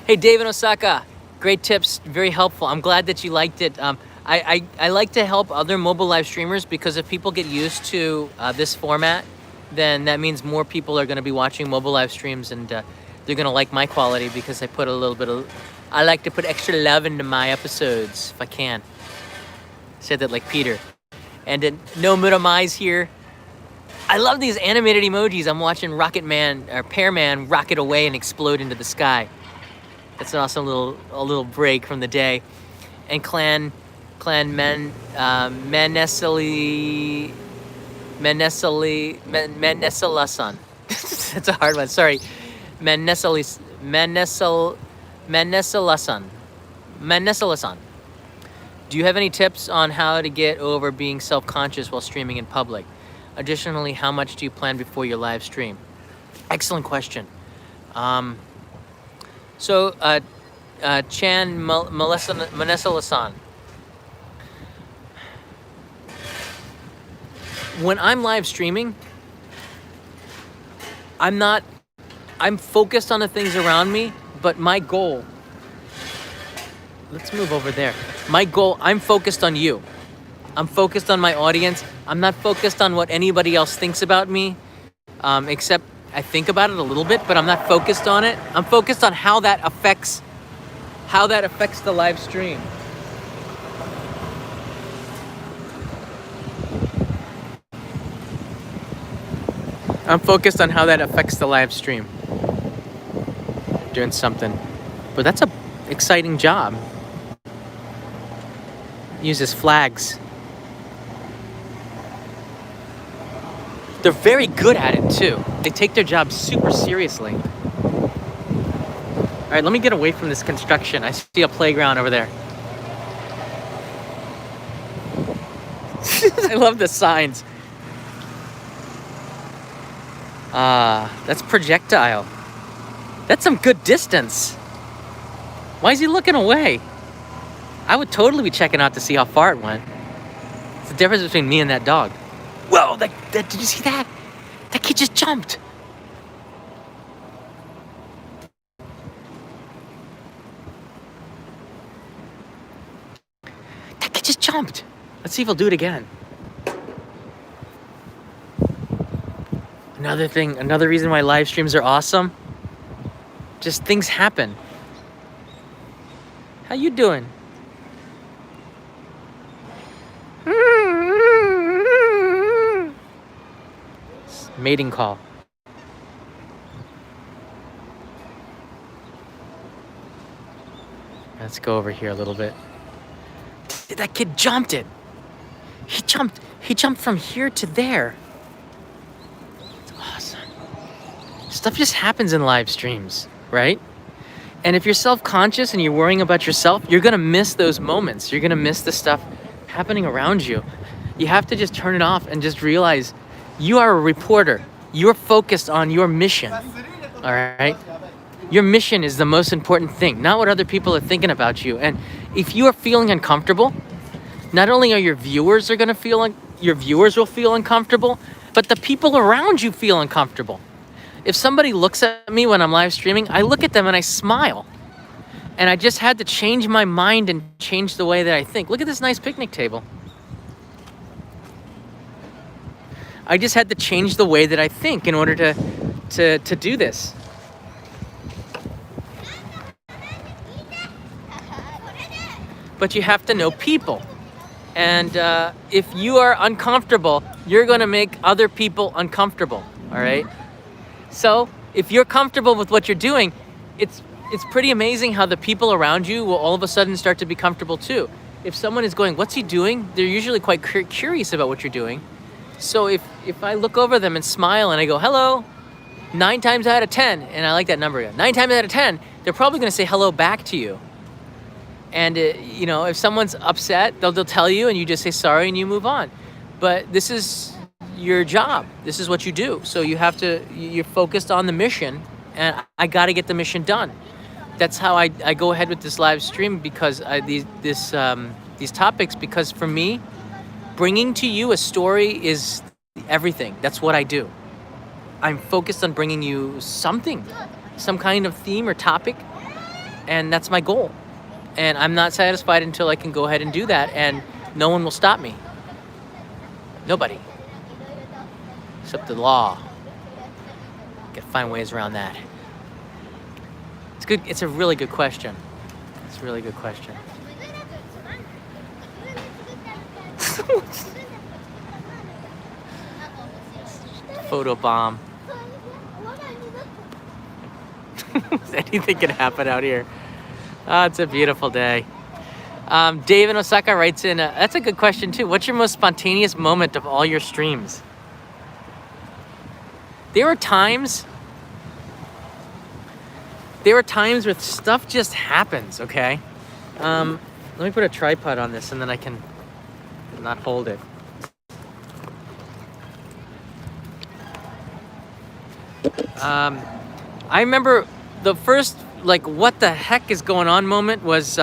Hey, Dave in Osaka. Great tips, very helpful. I'm glad that you liked it. I like to help other mobile live streamers because if people get used to this format, then that means more people are going to be watching mobile live streams and they're going to like my quality because I put a little bit of... I like to put extra love into my episodes if I can. Said that like Peter. And then no Muramay's here. I love these animated emojis. I'm watching Rocket Man or Pear Man rocket away and explode into the sky. That's an awesome little break from the day. And Clan Manessalasan. That's a hard one. Sorry. Manessalasan. Do you have any tips on how to get over being self-conscious while streaming in public? Additionally, how much do you plan before your live stream? Excellent question. Chan Manessalasan. When I'm live streaming, I'm focused on the things around me, but my goal, let's move over there. I'm focused on you. I'm focused on my audience. I'm not focused on what anybody else thinks about me, except I think about it a little bit, but I'm not focused on it. I'm focused on how that affects how that affects the live stream. I'm focused on how that affects the live stream. Doing something. But that's a exciting job. Uses flags. They're very good at it too. They take their job super seriously. All right, let me get away from this construction. I see a playground over there. I love the signs. That's projectile. That's some good distance. Why is he looking away? I would totally be checking out to see how far it went. It's the difference between me and that dog. Whoa, did you see that? That kid just jumped. That kid just jumped. Let's see if he'll do it again. Another reason why live streams are awesome. Just things happen. How you doing? Mating call. Let's go over here a little bit. That kid jumped it. He jumped from here to there. It's awesome. Stuff just happens in live streams, right? And if you're self-conscious and you're worrying about yourself, you're gonna miss those moments. You're gonna miss the stuff happening around you. You have to just turn it off and just realize you are a reporter. You're focused on your mission, all right? Your mission is the most important thing, not what other people are thinking about you. And if you are feeling uncomfortable, not only are your viewers will feel uncomfortable, but the people around you feel uncomfortable. If somebody looks at me when I'm live streaming, I look at them and I smile. And I just had to change my mind and change the way that I think. Look at this nice picnic table. I just had to change the way that I think in order to do this. But you have to know people. And if you are uncomfortable, you're gonna make other people uncomfortable, all right? So if you're comfortable with what you're doing, it's pretty amazing how the people around you will all of a sudden start to be comfortable too. If someone is going, what's he doing? They're usually quite curious about what you're doing. So if I look over them and smile and I go, hello, 9 times out of 10, and I like that number, 9 times out of 10, they're probably gonna say hello back to you. And if someone's upset, they'll tell you and you just say sorry and you move on. But this is your job. This is what you do. So you're focused on the mission, and I gotta get the mission done. That's how I go ahead with this live stream, because these topics, because for me, bringing to you a story is everything. That's what I do. I'm focused on bringing you something, some kind of theme or topic, and that's my goal. And I'm not satisfied until I can go ahead and do that, and no one will stop me. Nobody. Except the law. Gotta find ways around that. It's good. It's a really good question. It's a really good question. Photo bomb. Anything can happen out here. It's a beautiful day. Dave in Osaka writes in, that's a good question too. What's your most spontaneous moment of all your streams? There are times where stuff just happens, okay? Let me put a tripod on this and then I can not hold it. I remember the first, what the heck is going on moment was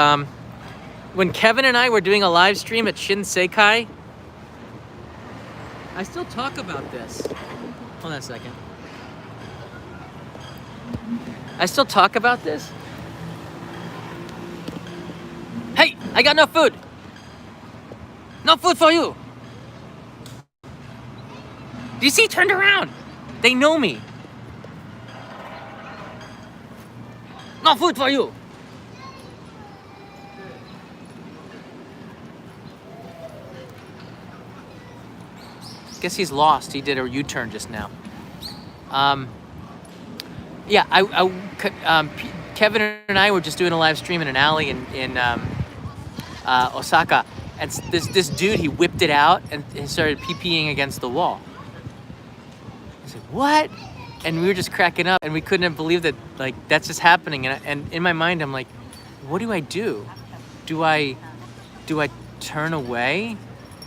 when Kevin and I were doing a live stream at Shinseikai. I still talk about this. Hold on a second. I still talk about this. Hey, I got no food. No food for you. Do you see? Turned around. They know me. No food for you. Guess he's lost. He did a U-turn just now. Yeah, Kevin and I were just doing a live stream in an alley in Osaka, and this dude, he whipped it out and started pee-peeing against the wall. I said, what? And we were just cracking up, and we couldn't have believed that, like, that's just happening. And in my mind, I'm like, what do I do? Do I turn away?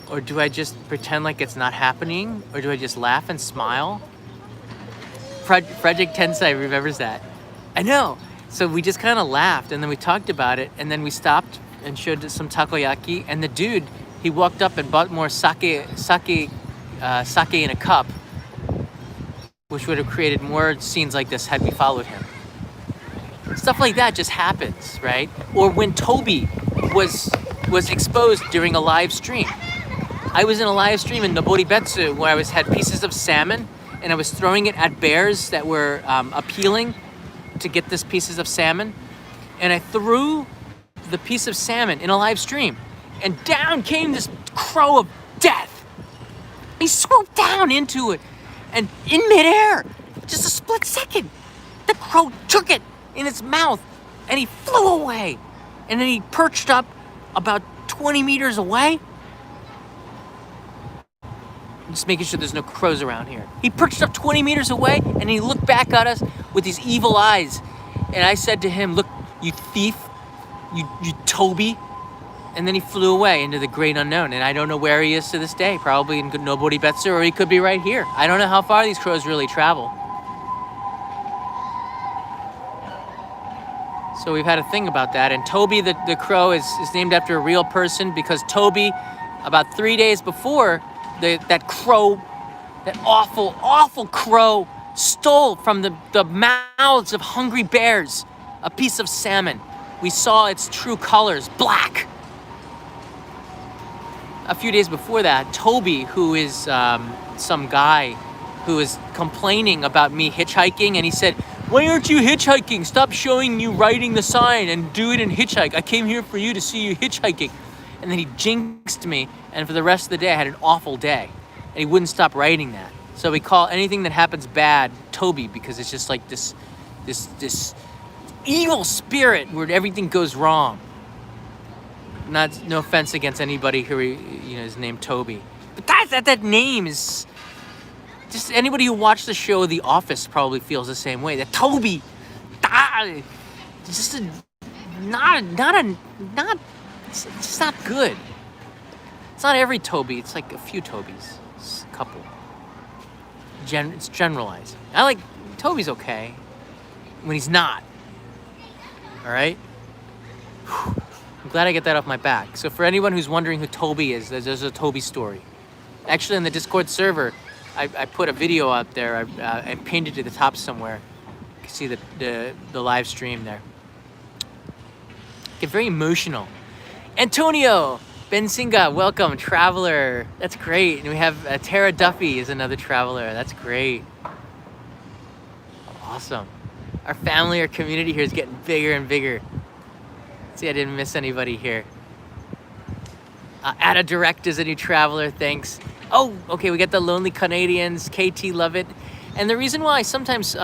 Or do I just pretend like it's not happening? Or do I just laugh and smile? Frederick Tensai remembers that. I know. So we just kind of laughed, and then we talked about it, and then we stopped and showed some takoyaki, and the dude, he walked up and bought more sake in a cup, which would have created more scenes like this had we followed him. Stuff like that just happens, right? Or when Toby was exposed during a live stream. I was in a live stream in Noboribetsu where I had pieces of salmon, and I was throwing it at bears that were appealing to get this pieces of salmon, and I threw the piece of salmon in a live stream, and down came this crow of death. He swooped down into it, and in midair, just a split second, the crow took it in its mouth, and he flew away, and then he perched up about 20 meters away. I'm just making sure there's no crows around here. He perched up 20 meters away, and he looked back at us with these evil eyes, and I said to him, look, you thief, you Toby. And then he flew away into the great unknown, and I don't know where he is to this day. Probably in Noboribetsu, or he could be right here. I don't know how far these crows really travel. So we've had a thing about that, and Toby the crow is named after a real person, because Toby, about 3 days before, that crow, that awful crow, stole from the mouths of hungry bears a piece of salmon. We saw its true colors, black. A few days before that, Toby, who is some guy who is complaining about me hitchhiking, and he said, why aren't you hitchhiking? Stop showing you riding the sign and do it in hitchhike. I came here for you to see you hitchhiking. And then he jinxed me, and for the rest of the day, I had an awful day. And he wouldn't stop writing that. So we call anything that happens bad Toby, because it's just like this evil spirit where everything goes wrong. No offense against anybody who is named Toby, but that name is just, anybody who watched the show The Office probably feels the same way. That Toby, just it's just not good. It's not every Toby. It's like a few Tobys, it's a couple. It's generalized. I like Toby's okay when he's not. All right. I'm glad I get that off my back. So for anyone who's wondering who Toby is, there's a Toby story. Actually, on the Discord server, I put a video out there. I pinned it to the top somewhere. You can see the live stream there. Get very emotional. Antonio Bensinga, welcome, traveler. That's great. And we have Tara Duffy is another traveler. That's great. Awesome. Our family, our community here is getting bigger and bigger. See, I didn't miss anybody here. Ada Direct is a new traveler, thanks. Oh, okay, we got the Lonely Canadians, KT love it. And the reason why sometimes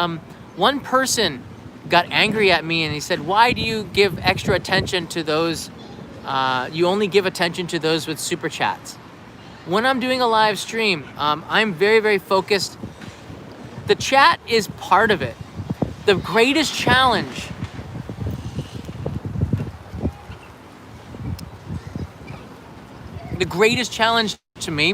one person got angry at me and he said, why do you give extra attention to those, you only give attention to those with super chats? When I'm doing a live stream, I'm very, very focused. The chat is part of it. The greatest challenge to me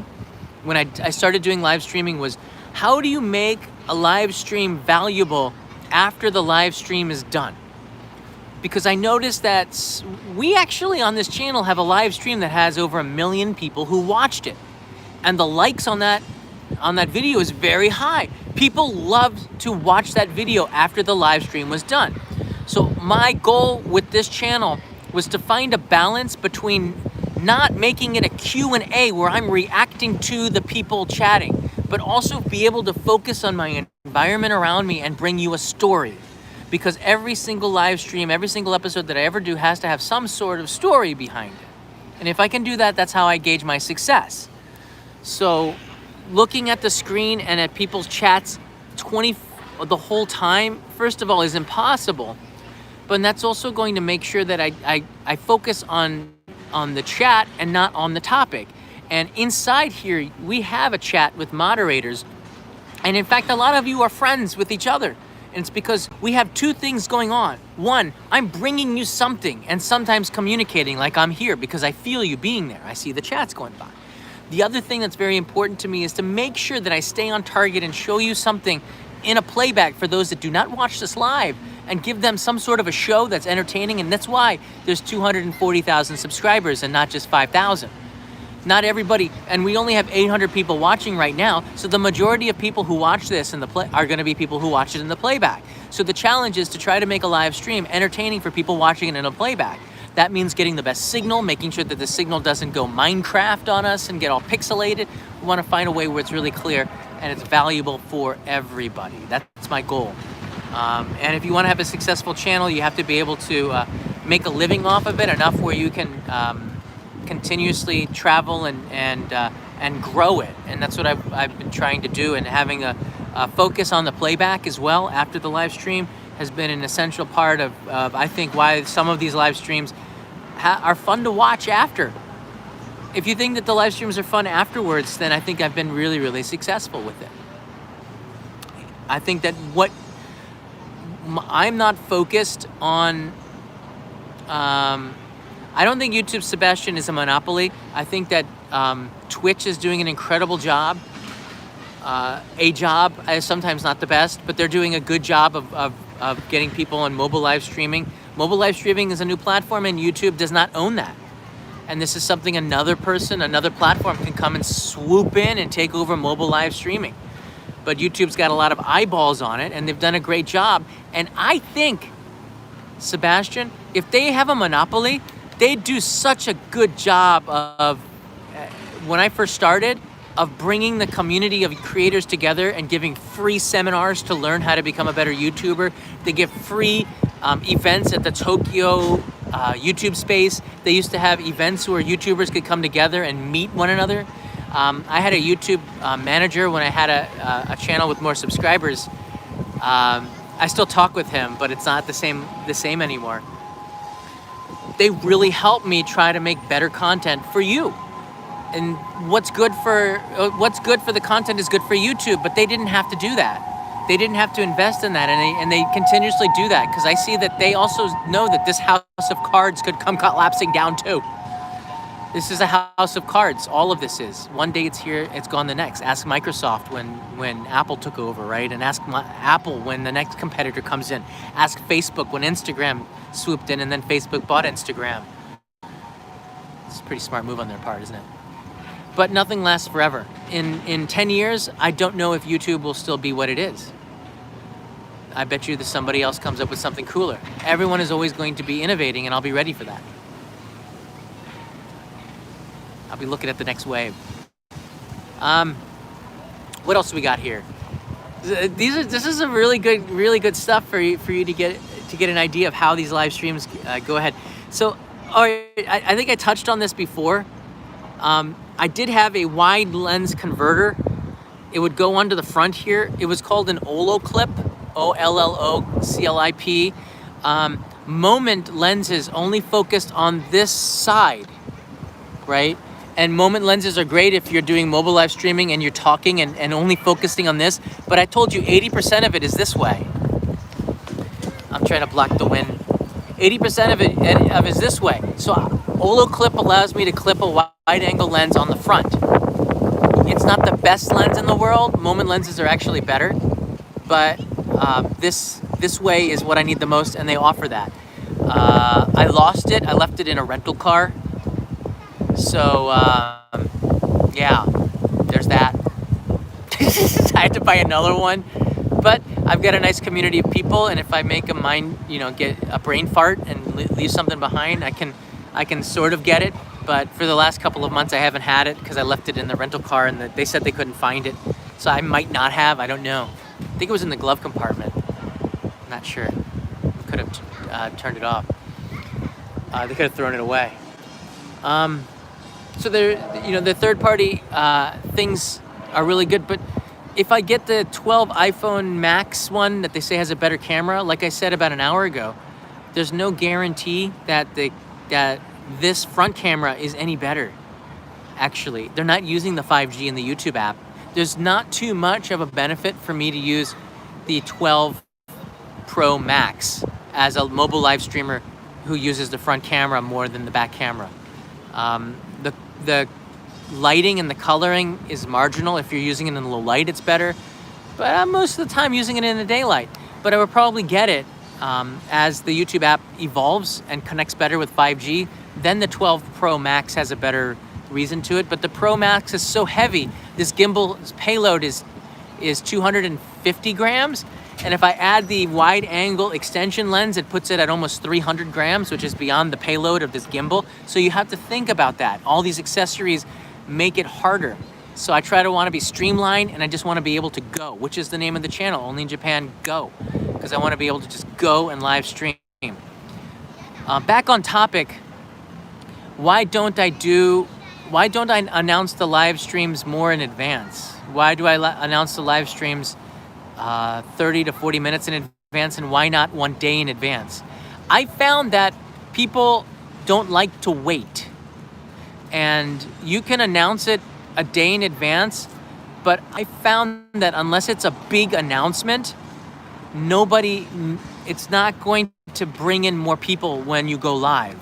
when I started doing live streaming was, how do you make a live stream valuable after the live stream is done? Because I noticed that we actually on this channel have a live stream that has over 1 million people who watched it. And the likes on that video is very high. People loved to watch that video after the live stream was done. So my goal with this channel was to find a balance between not making it a Q&A where I'm reacting to the people chatting, but also be able to focus on my environment around me and bring you a story. Because every single live stream, every single episode that I ever do has to have some sort of story behind it. And if I can do that, that's how I gauge my success. So looking at the screen and at people's chats the whole time, first of all, is impossible. But that's also going to make sure that I focus on the chat and not on the topic. And inside here, we have a chat with moderators. And in fact, a lot of you are friends with each other. And it's because we have two things going on. One, I'm bringing you something and sometimes communicating like I'm here because I feel you being there. I see the chats going by. The other thing that's very important to me is to make sure that I stay on target and show you something in a playback for those that do not watch this live, and give them some sort of a show that's entertaining. And that's why there's 240,000 subscribers and not just 5,000. Not everybody, and we only have 800 people watching right now, so the majority of people who watch this in the play are going to be people who watch it in the playback. So the challenge is to try to make a live stream entertaining for people watching it in a playback. That means getting the best signal, making sure that the signal doesn't go Minecraft on us and get all pixelated. We want to find a way where it's really clear and it's valuable for everybody. That's my goal. And if you want to have a successful channel, you have to be able to make a living off of it, enough where you can continuously travel and grow it. And that's what I've been trying to do. And having a focus on the playback as well after the live stream has been an essential part of I think, why some of these live streams are fun to watch after. If you think that the live streams are fun afterwards, then I think I've been really, really successful with it. I think that I'm not focused on, I don't think YouTube Sebastian is a monopoly. I think that Twitch is doing an incredible job. Sometimes not the best, but they're doing a good job of getting people on mobile live streaming. Mobile live streaming is a new platform, and YouTube does not own that. And this is something another platform can come and swoop in and take over mobile live streaming. But YouTube's got a lot of eyeballs on it, and they've done a great job. And I think, Sebastian, if they have a monopoly, they do such a good job of, when I first started, of bringing the community of creators together and giving free seminars to learn how to become a better YouTuber. They give free events at the Tokyo YouTube space. They used to have events where YouTubers could come together and meet one another. I had a YouTube manager when I had a channel with more subscribers. I still talk with him, but it's not the same anymore. They really helped me try to make better content for you. And what's good for the content is good for YouTube, but they didn't have to do that. They didn't have to invest in that, and they continuously do that, because I see that they also know that this house of cards could come collapsing down too. This is a house of cards. All of this is. One day it's here, it's gone the next. Ask Microsoft when Apple took over, right? And ask Apple when the next competitor comes in. Ask Facebook when Instagram swooped in and then Facebook bought Instagram. It's a pretty smart move on their part, isn't it? But nothing lasts forever. In 10 years, I don't know if YouTube will still be what it is. I bet you that somebody else comes up with something cooler. Everyone is always going to be innovating, and I'll be ready for that. I'll be looking at the next wave. What else do we got here? This is a really good stuff for you to get an idea of how these live streams go ahead. So, all right, I think I touched on this before. I did have a wide lens converter. It would go onto the front here. It was called an Ollo clip, OLLOCLIP. Moment lenses only focused on this side, right? And moment lenses are great if you're doing mobile live streaming and you're talking and only focusing on this. But I told you 80% of it is this way. I'm trying to block the wind. 80% of it is this way. So Ollo clip allows me to clip a wide angle lens on the front. It's not the best lens in the world. Moment lenses are actually better, but this way is what I need the most, and they offer that. I lost it. I left it in a rental car. So yeah, there's that. I had to buy another one, but I've got a nice community of people, and if I make a mind, get a brain fart and leave something behind, I can sort of get it. But for the last couple of months, I haven't had it because I left it in the rental car, and they said they couldn't find it. So I might not have. I don't know. I think it was in the glove compartment. I'm not sure. Could have turned it off. They could have thrown it away. So the third-party things are really good. But if I get the 12 iPhone Max one that they say has a better camera, like I said about an hour ago, there's no guarantee that that this front camera is any better. Actually, they're not using the 5G in the YouTube app. There's not too much of a benefit for me to use the 12 Pro Max as a mobile live streamer who uses the front camera more than the back camera. The lighting and the coloring is marginal. If you're using it in low light, it's better. But I'm most of the time using it in the daylight. But I would probably get it as the YouTube app evolves and connects better with 5G. Then the 12 Pro Max has a better reason to it. But the Pro Max is so heavy. This gimbal's payload is 250 grams. And if I add the wide angle extension lens, it puts it at almost 300 grams, which is beyond the payload of this gimbal. So you have to think about that. All these accessories make it harder. So I try to want to be streamlined, and I just want to be able to go, which is the name of the channel, Only in Japan Go, because I want to be able to just go and live stream. Back on topic, why don't I announce the live streams more in advance? Why do I announce the live streams 30 to 40 minutes in advance, and why not one day in advance? I found that people don't like to wait, and you can announce it a day in advance, but I found that unless it's a big announcement, it's not going to bring in more people when you go live.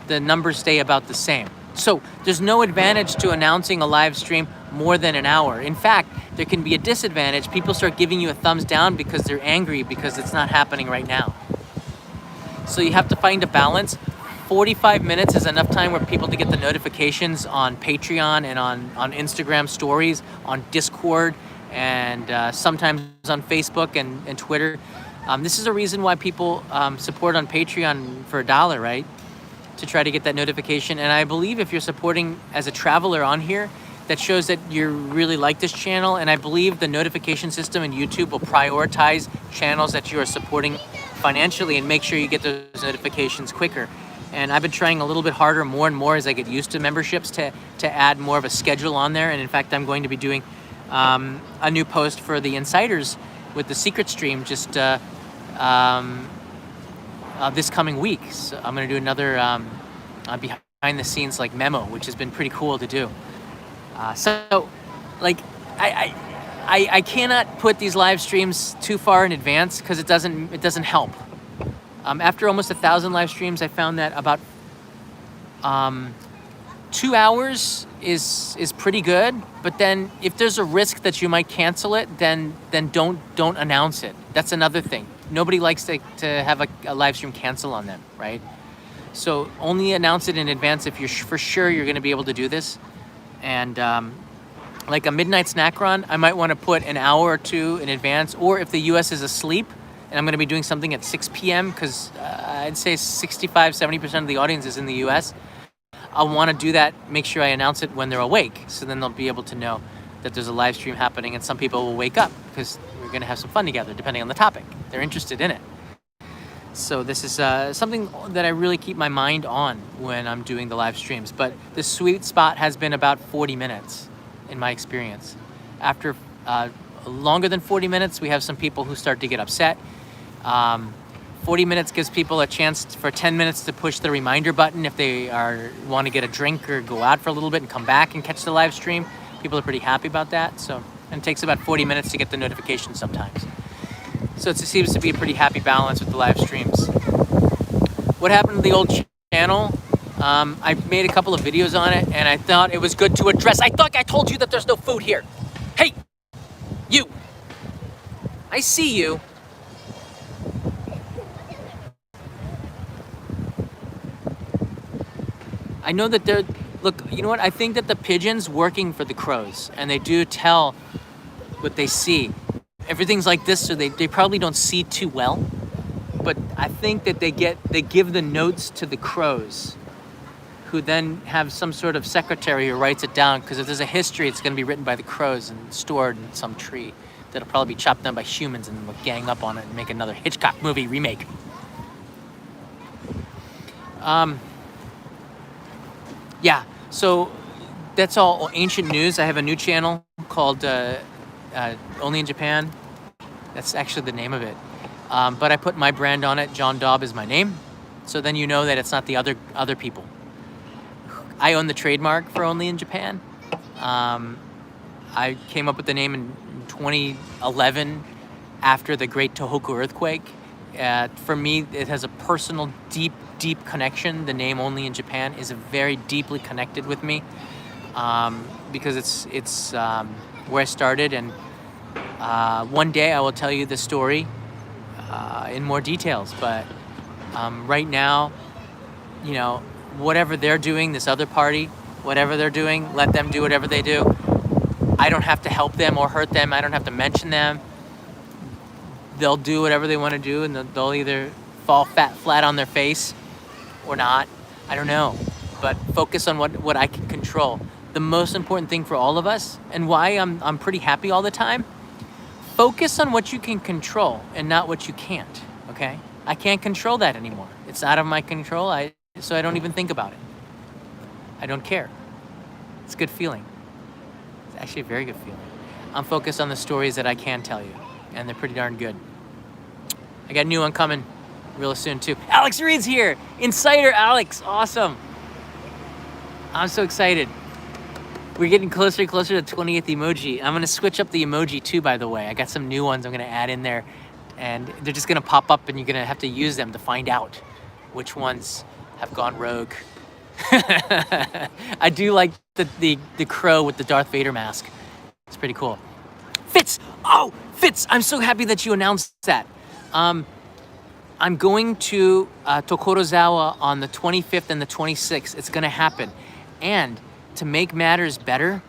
The numbers stay about the same. So there's no advantage to announcing a live stream more than an hour. In fact, there can be a disadvantage. People start giving you a thumbs down because they're angry because it's not happening right now. So you have to find a balance. 45 minutes is enough time for people to get the notifications on Patreon and on Instagram stories, on Discord, and sometimes on Facebook and Twitter. This is a reason why people support on Patreon for $1, right? To try to get that notification. And I believe if you're supporting as a traveler on here, that shows that you really like this channel. And I believe the notification system in YouTube will prioritize channels that you are supporting financially and make sure you get those notifications quicker. And I've been trying a little bit harder, more and more as I get used to memberships, to add more of a schedule on there. And in fact, I'm going to be doing a new post for the insiders with the secret stream just this coming week. So I'm going to do another behind the scenes like memo, which has been pretty cool to do. So like I cannot put these live streams too far in advance because it doesn't help. After almost 1,000 live streams, I found that about 2 hours is pretty good. But then if there's a risk that you might cancel it, then don't announce it. That's another thing. Nobody likes to have a live stream cancel on them, right? So only announce it in advance if you're for sure you're going to be able to do this. And like a midnight snack run, I might want to put an hour or two in advance. Or if the US is asleep and I'm going to be doing something at 6 p.m. because I'd say 65-70% of the audience is in the US, I'll want to do that, make sure I announce it when they're awake. So then they'll be able to know that there's a live stream happening, and some people will wake up because we're going to have some fun together depending on the topic. They're interested in it. So this is something that I really keep my mind on when I'm doing the live streams. But the sweet spot has been about 40 minutes in my experience. After longer than 40 minutes, we have some people who start to get upset. 40 minutes gives people a chance for 10 minutes to push the reminder button if they want to get a drink or go out for a little bit and come back and catch the live stream. People are pretty happy about that. And it takes about 40 minutes to get the notification sometimes. So it seems to be a pretty happy balance with the live streams. What happened to the old channel? I made a couple of videos on it, and I thought it was good to address. I thought I told you that there's no food here. Hey, you. I see you. I know that look, you know what? I think that the pigeon's working for the crows, and they do tell what they see. Everything's like this, so they probably don't see too well. But I think that they give the notes to the crows, who then have some sort of secretary who writes it down, because if there's a history, it's going to be written by the crows and stored in some tree that'll probably be chopped down by humans, and we'll gang up on it and make another Hitchcock movie remake. Yeah, so that's all ancient news. I have a new channel called Only in Japan. That's actually the name of it. But I put my brand on it. John Daub is my name. So then you know that it's not the other people. I own the trademark for Only in Japan. I came up with the name in 2011 after the Great Tohoku earthquake. For me, it has a personal, deep connection. The name Only in Japan is very deeply connected with me because it's where I started. And one day I will tell you the story in more details. But right now, you know, whatever they're doing, this other party, whatever they're doing, let them do whatever they do. I don't have to help them or hurt them. I don't have to mention them. They'll do whatever they want to do, and they'll either fall flat on their face or not. I don't know. But focus on what I can control. The most important thing for all of us, and why I'm pretty happy all the time, focus on what you can control and not what you can't, okay? I can't control that anymore. It's out of my control, so I don't even think about it. I don't care. It's a good feeling. It's actually a very good feeling. I'm focused on the stories that I can tell you, and they're pretty darn good. I got a new one coming real soon too. Alex Reed's here. Insider Alex, awesome. I'm so excited. We're getting closer and closer to 20th emoji. I'm gonna switch up the emoji too, by the way. I got some new ones I'm gonna add in there, and they're just gonna pop up and you're gonna have to use them to find out which ones have gone rogue. I do like the crow with the Darth Vader mask. It's pretty cool. Fitz! Oh, Fitz! I'm so happy that you announced that. I'm going to Tokorozawa on the 25th and the 26th. It's gonna happen. And to make matters better,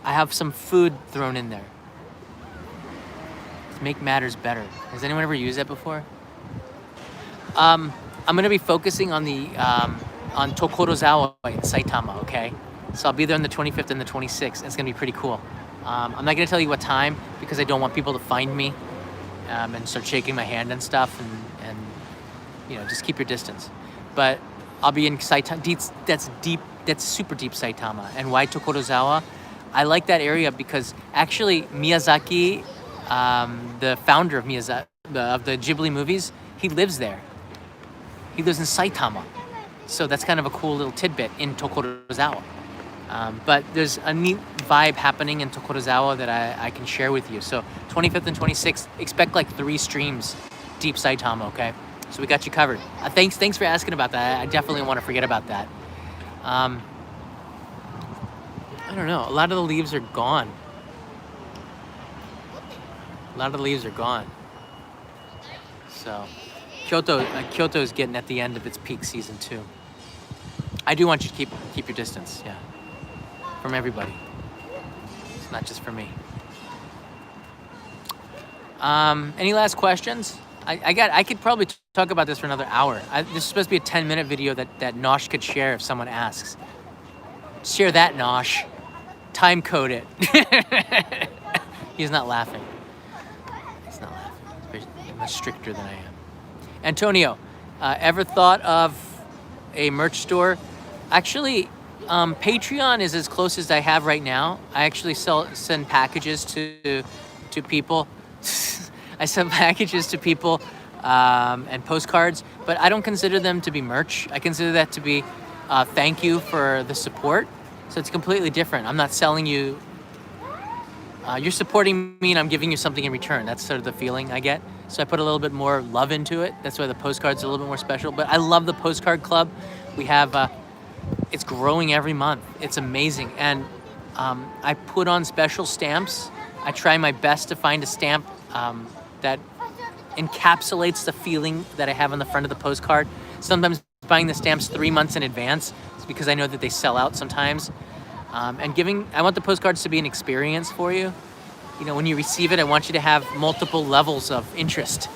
I have some food thrown in there. To make matters better. Has anyone ever used that before? I'm gonna be focusing on the on Tokorozawa in Saitama, okay? So I'll be there on the 25th and the 26th. It's gonna be pretty cool. I'm not gonna tell you what time because I don't want people to find me and start shaking my hand and stuff, and you know, just keep your distance. But I'll be in Saitama. That's super deep Saitama. And why Tokorozawa? I like that area because actually Miyazaki, the founder of Miyazaki, of the Ghibli movies, he lives there. He lives in Saitama. So that's kind of a cool little tidbit in Tokorozawa. But there's a neat vibe happening in Tokorozawa that I can share with you. So 25th and 26th, expect like 3 streams, deep Saitama, okay? So we got you covered. Thanks for asking about that. I definitely want to forget about that. I don't know. A lot of the leaves are gone. So Kyoto is getting at the end of its peak season too. I do want you to keep your distance, yeah. From everybody. It's not just for me. Any last questions? I could probably talk about this for another hour. This is supposed to be a 10-minute video that Nosh could share if someone asks. Share that, Nosh. Time code it. He's not laughing. He's not laughing. He's much stricter than I am. Antonio, ever thought of a merch store? Actually, Patreon is as close as I have right now. I actually send packages to people. I send packages to people and postcards, but I don't consider them to be merch. I consider that to be thank you for the support. So it's completely different. I'm not selling you. You're supporting me and I'm giving you something in return. That's sort of the feeling I get. So I put a little bit more love into it. That's why the postcards are a little bit more special. But I love the postcard club. We have, it's growing every month. It's amazing. And I put on special stamps. I try my best to find a stamp that encapsulates the feeling that I have on the front of the postcard. Sometimes buying the stamps 3 months in advance because I know that they sell out sometimes. And I want the postcards to be an experience for you. You know, when you receive it, I want you to have multiple levels of interest,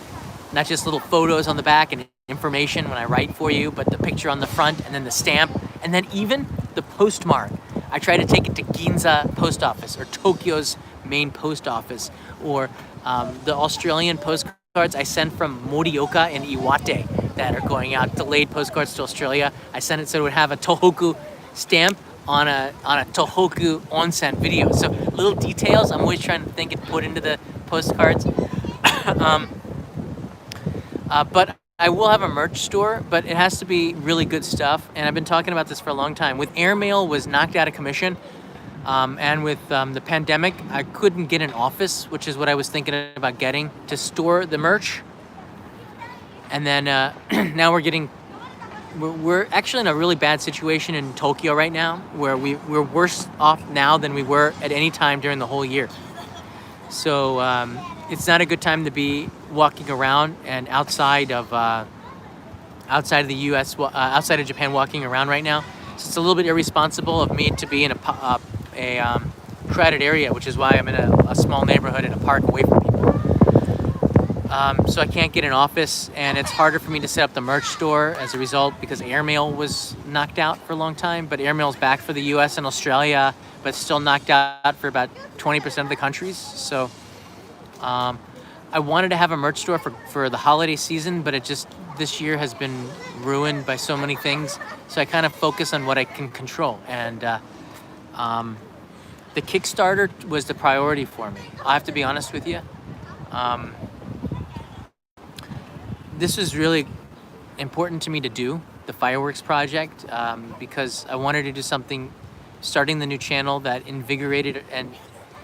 not just little photos on the back and information when I write for you, but the picture on the front and then the stamp and then even the postmark. I try to take it to Ginza post office or Tokyo's main post office or the Australian postcards I send from Morioka and Iwate that are going out, delayed postcards to Australia. I send it so it would have a Tohoku stamp on a Tohoku onsen video. So little details I'm always trying to think and put into the postcards. um, but I will have a merch store, but it has to be really good stuff. And I've been talking about this for a long time. With airmail was knocked out of commission, and with the pandemic, I couldn't get an office, which is what I was thinking about getting to store the merch. And then now we're actually in a really bad situation in Tokyo right now, where we're worse off now than we were at any time during the whole year. So it's not a good time to be walking around and outside of the U.S., outside of Japan, walking around right now. So it's a little bit irresponsible of me to be in a crowded area, which is why I'm in a small neighborhood in a park away from people. So I can't get an office, and it's harder for me to set up the merch store as a result, because airmail was knocked out for a long time. But airmail's back for the U.S. and Australia, but still knocked out for about 20% of the countries. So I wanted to have a merch store for the holiday season, but this year has been ruined by so many things. So I kind of focus on what I can control. And the Kickstarter was the priority for me. I have to be honest with you. This was really important to me to do, the fireworks project, because I wanted to do something, starting the new channel, that invigorated and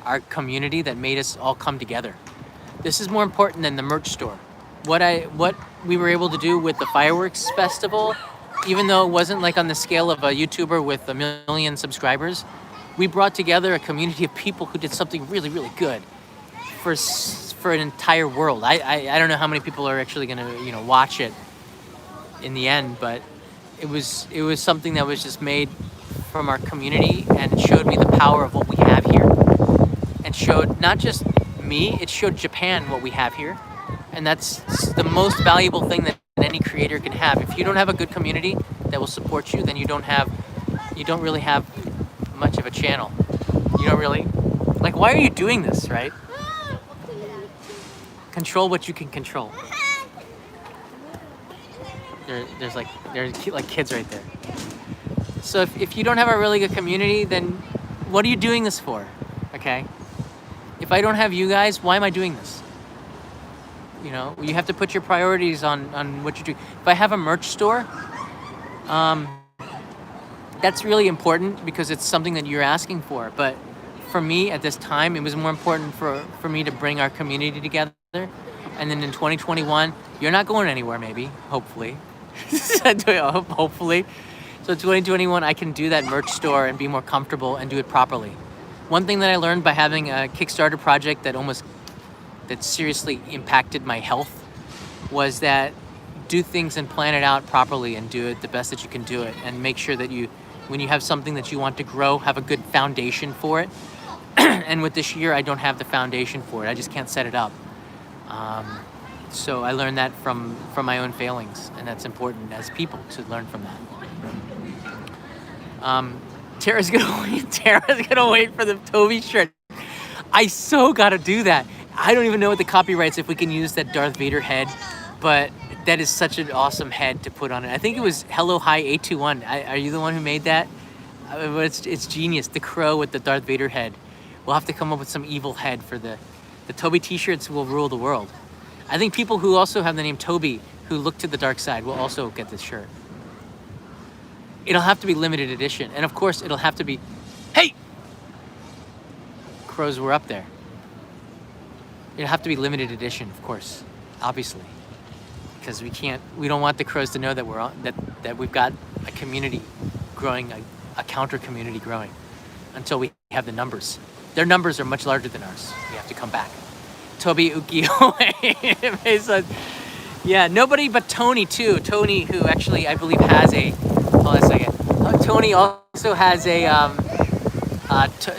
our community, that made us all come together. This is more important than the merch store. What we were able to do with the fireworks festival, even though it wasn't like on the scale of a YouTuber with 1 million subscribers, we brought together a community of people who did something really, really good for an entire world. I don't know how many people are actually going to watch it in the end, but it was something that was just made from our community, and it showed me the power of what we have here, and showed not just me, it showed Japan what we have here. And that's the most valuable thing that any creator can have. If you don't have a good community that will support you, then you don't really have much of a channel. You don't really, like, why are you doing this, right? Control what you can control. There's like kids right there. So if you don't have a really good community, then what are you doing this for? Okay? If I don't have you guys, why am I doing this? You have to put your priorities on what you do. If I have a merch store, that's really important because it's something that you're asking for. But for me at this time, it was more important for me to bring our community together. And then in 2021, you're not going anywhere, maybe, hopefully. Hopefully. So 2021, I can do that merch store and be more comfortable and do it properly. One thing that I learned by having a Kickstarter project that seriously impacted my health was that do things and plan it out properly and do it the best that you can do it, and make sure that when you have something that you want to grow, have a good foundation for it. And with this year, I don't have the foundation for it. I just can't set it up. So I learned that from my own failings, and that's important as people to learn from that. Tara's gonna wait for the Toby shirt. I so gotta do that. I don't even know what the copyrights if we can use that Darth Vader head, but that is such an awesome head to put on it. I think it was Hello Hi 821. Are you the one who made that? It's genius. The crow with the Darth Vader head. We'll have to come up with some evil head for the Toby t-shirts will rule the world. I think people who also have the name Toby, who look to the dark side, will also get this shirt. It'll have to be limited edition. And of course, it'll have to be, hey! Crows were up there. It'll have to be limited edition, of course, obviously. Because we don't want the crows to know that that we've got a community growing, a counter community growing, until we have the numbers. Their numbers are much larger than ours. We have to come back. Toby Ukiyo. Yeah, nobody but Tony too. Tony, who actually I believe has hold on a second. Tony also has a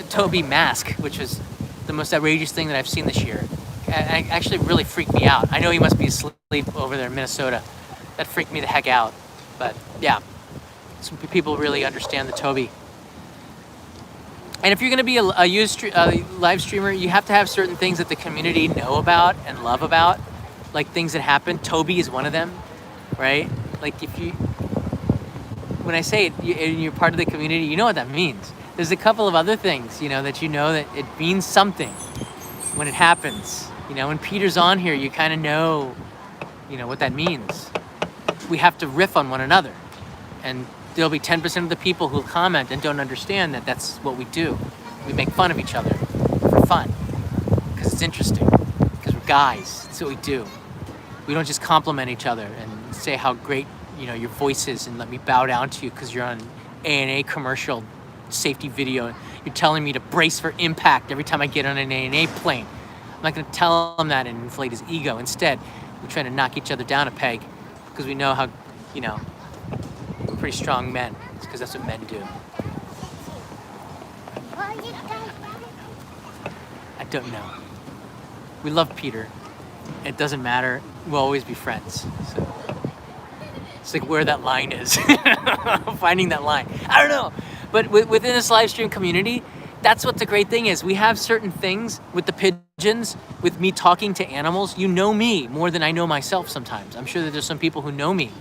Toby mask, which was the most outrageous thing that I've seen this year. It actually really freaked me out. I know he must be asleep over there in Minnesota. That freaked me the heck out. But yeah, some people really understand the Toby. And if you're going to be a live streamer, you have to have certain things that the community know about and love about, like things that happen. Toby is one of them, right? Like when I say it, and you're part of the community, you know what that means. There's a couple of other things, that that it means something when it happens. When Peter's on here, you kind of know, what that means. We have to riff on one another. And there'll be 10% of the people who'll comment and don't understand that that's what we do. We make fun of each other for fun, because it's interesting, because we're guys. That's what we do. We don't just compliment each other and say how great, your voice is and let me bow down to you because you're on A&A commercial safety video. You're telling me to brace for impact every time I get on an A&A plane. I'm not going to tell him that and inflate his ego. Instead, we're trying to knock each other down a peg because we know how, we're pretty strong men. It's because that's what men do. I don't know. We love Peter. It doesn't matter. We'll always be friends. So it's like where that line is. Finding that line. I don't know. But within this live stream community, that's what the great thing is. We have certain things with the pigeons, with me talking to animals. You know me more than I know myself sometimes. I'm sure that there's some people who know me,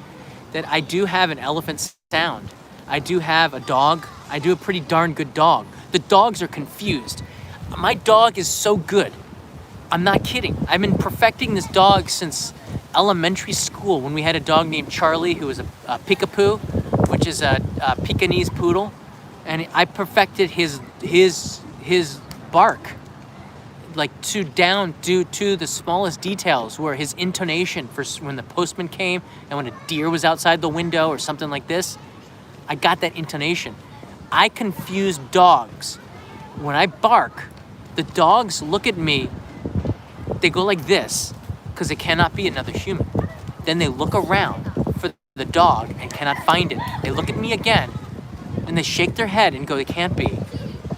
that I do have an elephant sound. I do have a dog. I do a pretty darn good dog. The dogs are confused. My dog is so good. I'm not kidding. I've been perfecting this dog since elementary school when we had a dog named Charlie who was a Pickapoo, which is a Pekingese poodle. And I perfected his bark, like down to the smallest details, where his intonation for when the postman came and when a deer was outside the window or something like this, I got that intonation. I confuse dogs. When I bark, the dogs look at me, they go like this, because it cannot be another human. Then they look around for the dog and cannot find it. They look at me again, and they shake their head and go, it can't be,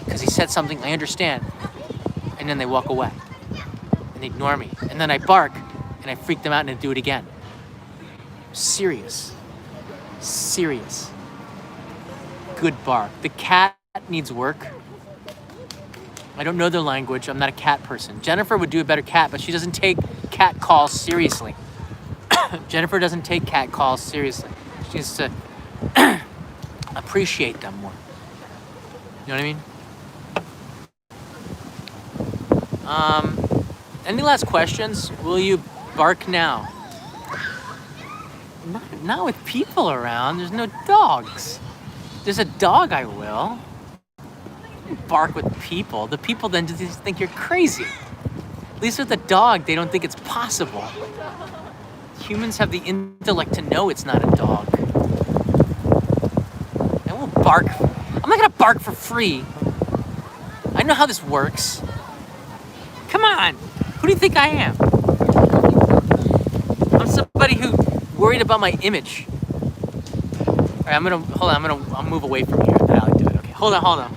because he said something I understand. And then they walk away, and they ignore me. And then I bark, and I freak them out, and I do it again. Serious. Good bark. The cat needs work. I don't know their language. I'm not a cat person. Jennifer would do a better cat, but she doesn't take cat calls seriously. Jennifer doesn't take cat calls seriously. She needs to appreciate them more. You know what I mean? Any last questions? Will you bark now? Not with people around. There's no dogs. There's a dog, I will. Bark with people. The people then just think you're crazy. At least with a dog, they don't think it's possible. Humans have the intellect to know it's not a dog. I won't bark. I'm not gonna bark for free. I know how this works. Come on. Who do you think I am? I'm somebody who worried about my image. All right, I'll move away from here. Then I'll do it. Okay, hold on.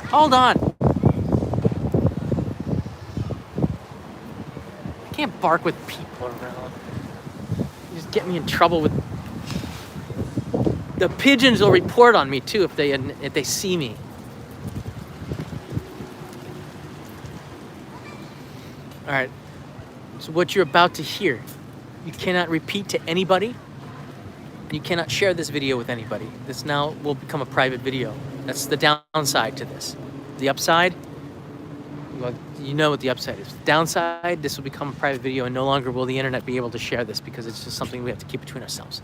Hold on. I can't bark with people around. You just get me in trouble with... The pigeons will report on me too if they see me. All right. So what you're about to hear, you cannot repeat to anybody. You cannot share this video with anybody. This now will become a private video. That's the downside to this. The upside, well, you know what the upside is. The downside, this will become a private video, and no longer will the internet be able to share this because it's just something we have to keep between ourselves.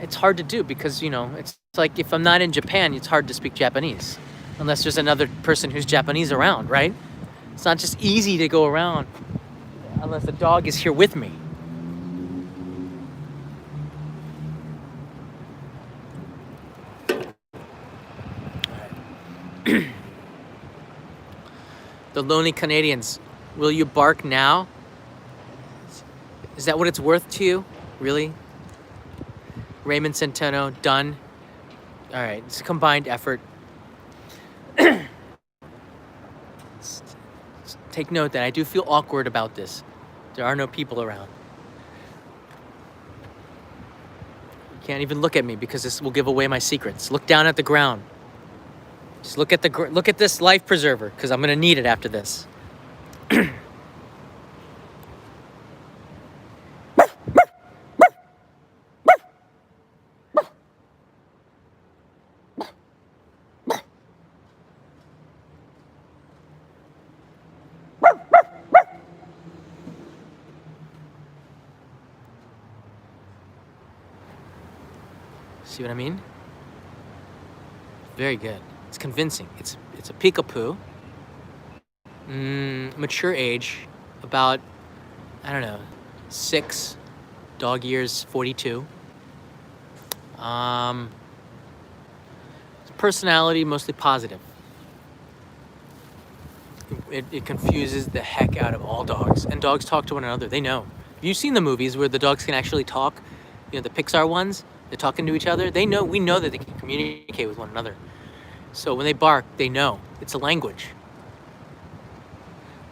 It's hard to do because, it's like if I'm not in Japan, it's hard to speak Japanese unless there's another person who's Japanese around, right? It's not just easy to go around unless the dog is here with me. The Lonely Canadians, will you bark now? Is that what it's worth to you? Really? Raymond Centeno, done. All right, it's a combined effort. Take note that I do feel awkward about this. There are no people around. You can't even look at me because this will give away my secrets. Look down at the ground. Just look at this life preserver because I'm gonna need it after this. See what I mean? Very good. It's convincing. It's a peekapoo. Mature age, about, I don't know, 6, dog years 42. Personality, mostly positive. It confuses the heck out of all dogs. And dogs talk to one another. They know. You've seen the movies where the dogs can actually talk. You know, the Pixar ones, they're talking to each other. They know, we know that they can communicate with one another. So when they bark, they know. It's a language.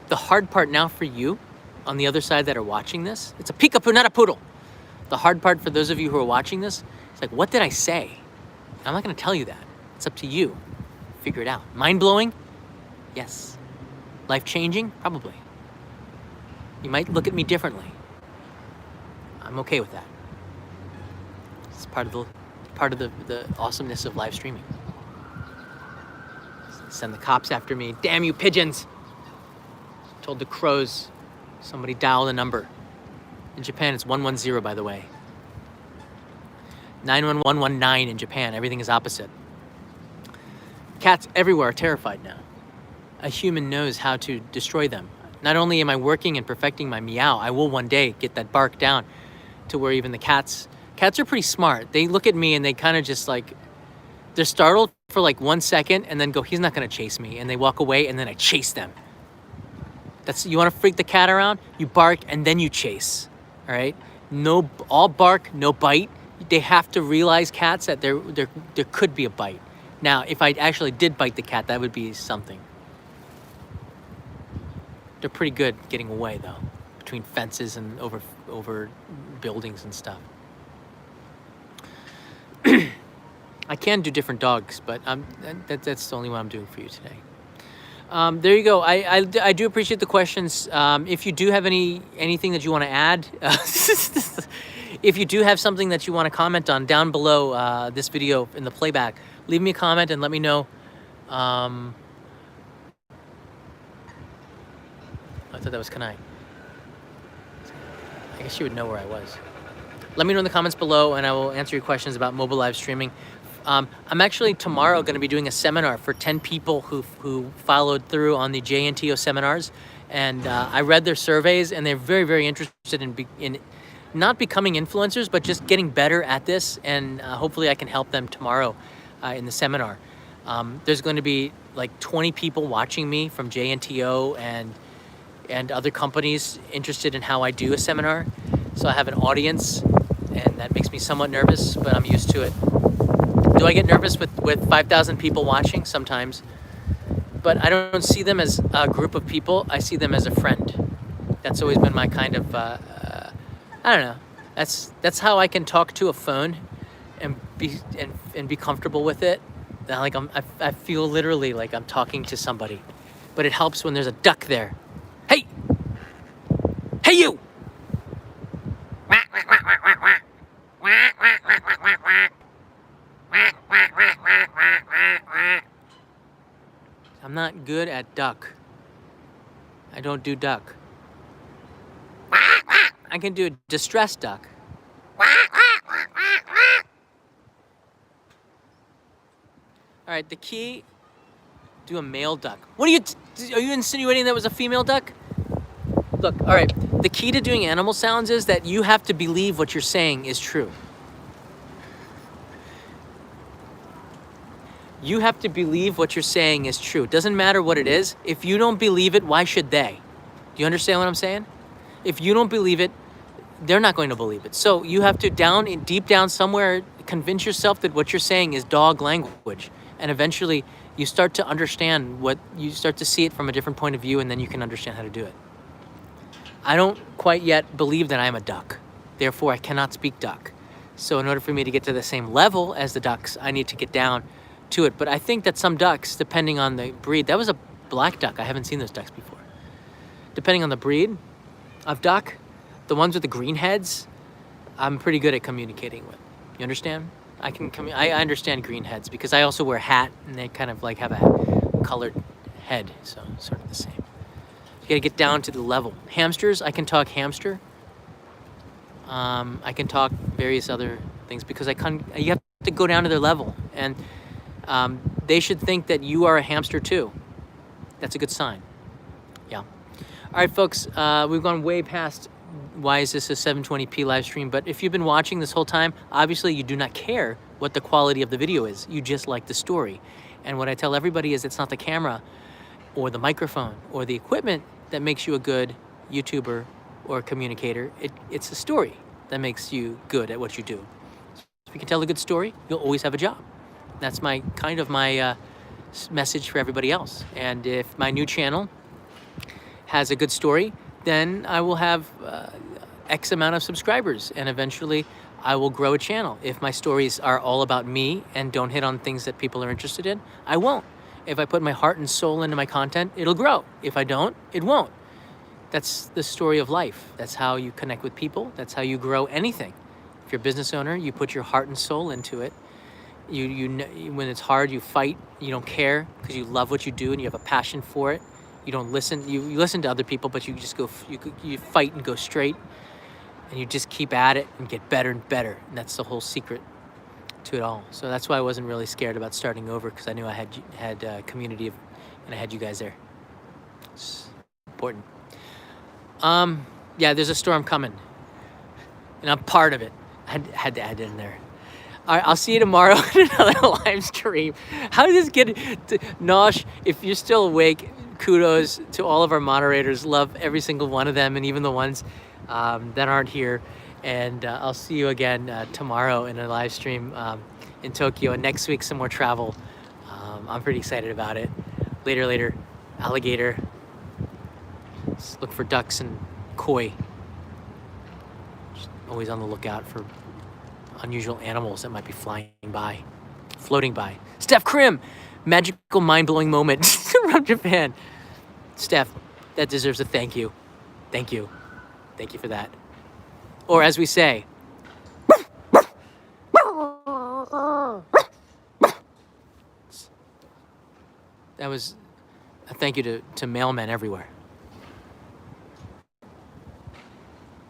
The hard part now for you, on the other side that are watching this, it's a peekapoo, not a poodle. The hard part for those of you who are watching this, it's like, what did I say? I'm not gonna tell you that. It's up to you. Figure it out. Mind-blowing? Yes. Life-changing? Probably. You might look at me differently. I'm okay with that. It's part of the awesomeness of live streaming. Send the cops after me. Damn you, pigeons! Told the crows, somebody dial the number. In Japan, it's 110, by the way. 91119 in Japan. Everything is opposite. Cats everywhere are terrified now. A human knows how to destroy them. Not only am I working and perfecting my meow, I will one day get that bark down to where even the cats are pretty smart. They look at me and they kind of just like, they're startled for like 1 second and then go, he's not gonna chase me. And they walk away and then I chase them. You wanna freak the cat around? You bark and then you chase, all right? No, all bark, no bite. They have to realize, cats, that there could be a bite. Now, if I actually did bite the cat, that would be something. They're pretty good getting away though, between fences and over buildings and stuff. I can do different dogs, but that's the only one I'm doing for you today. There you go. I do appreciate the questions. If you do have anything that you want to add, if you do have something that you want to comment on down below this video in the playback, leave me a comment and let me know. I thought that was Kanai. I guess you would know where I was. Let me know in the comments below and I will answer your questions about mobile live streaming. I'm actually tomorrow going to be doing a seminar for 10 people who followed through on the JNTO seminars. And I read their surveys and they're very, very interested in not becoming influencers, but just getting better at this. And hopefully I can help them tomorrow in the seminar. There's going to be like 20 people watching me from JNTO and other companies interested in how I do a seminar. So I have an audience and that makes me somewhat nervous, but I'm used to it. Do I get nervous with 5,000 people watching? Sometimes. But I don't see them as a group of people. I see them as a friend. That's always been my kind of, I don't know. That's how I can talk to a phone and be comfortable with it. Like I feel literally like I'm talking to somebody. But it helps when there's a duck there. Hey! Hey you! I'm not good at duck. I don't do duck. I can do a distressed duck. All right, the key, do a male duck. What are you insinuating that was a female duck? Look, all right, the key to doing animal sounds is that you have to believe what you're saying is true. You have to believe what you're saying is true. It doesn't matter what it is. If you don't believe it, why should they? Do you understand what I'm saying? If you don't believe it, they're not going to believe it. So you have to deep down somewhere, convince yourself that what you're saying is dog language. And eventually you start to understand you start to see it from a different point of view, and then you can understand how to do it. I don't quite yet believe that I'm a duck. Therefore, I cannot speak duck. So in order for me to get to the same level as the ducks, I need to get down to it. But I think that some ducks, depending on the breed, that was a black duck. I haven't seen those ducks before. Depending on the breed of duck, the ones with the green heads, I'm pretty good at communicating with. You understand? I understand green heads because I also wear a hat and they kind of like have a colored head. So sort of the same. You gotta get down to the level. Hamsters, I can talk hamster. I can talk various other things because you have to go down to their level, and they should think that you are a hamster too. That's a good sign. Yeah. All right, folks, we've gone way past why is this a 720p live stream, but if you've been watching this whole time, obviously you do not care what the quality of the video is. You just like the story. And what I tell everybody is it's not the camera or the microphone or the equipment that makes you a good YouTuber or communicator. It's the story that makes you good at what you do. If you can tell a good story, you'll always have a job. That's my kind of my message for everybody else. And if my new channel has a good story, then I will have X amount of subscribers, and eventually I will grow a channel. If my stories are all about me and don't hit on things that people are interested in, I won't. If I put my heart and soul into my content, it'll grow. If I don't, it won't. That's the story of life. That's how you connect with people. That's how you grow anything. If you're a business owner, you put your heart and soul into it. When it's hard, you fight. You don't care because you love what you do and you have a passion for it. You don't listen. You listen to other people, but you just go. You fight and go straight, and you just keep at it and get better and better. And that's the whole secret to it all. So that's why I wasn't really scared about starting over, because I knew I had a community and I had you guys there. It's important. Yeah, there's a storm coming, and I'm part of it. I had to add it in there. All right, I'll see you tomorrow in another live stream. How did this get to Nosh? If you're still awake, kudos to all of our moderators. Love every single one of them, and even the ones that aren't here. And I'll see you again tomorrow in a live stream in Tokyo. And next week, some more travel. I'm pretty excited about it. Later, alligator. Let's look for ducks and koi. Just always on the lookout for unusual animals that might be floating by. Steph Krim, magical, mind-blowing moment from Japan. Steph, that deserves a thank you. Thank you for that. Or as we say, that was a thank you to mailmen everywhere.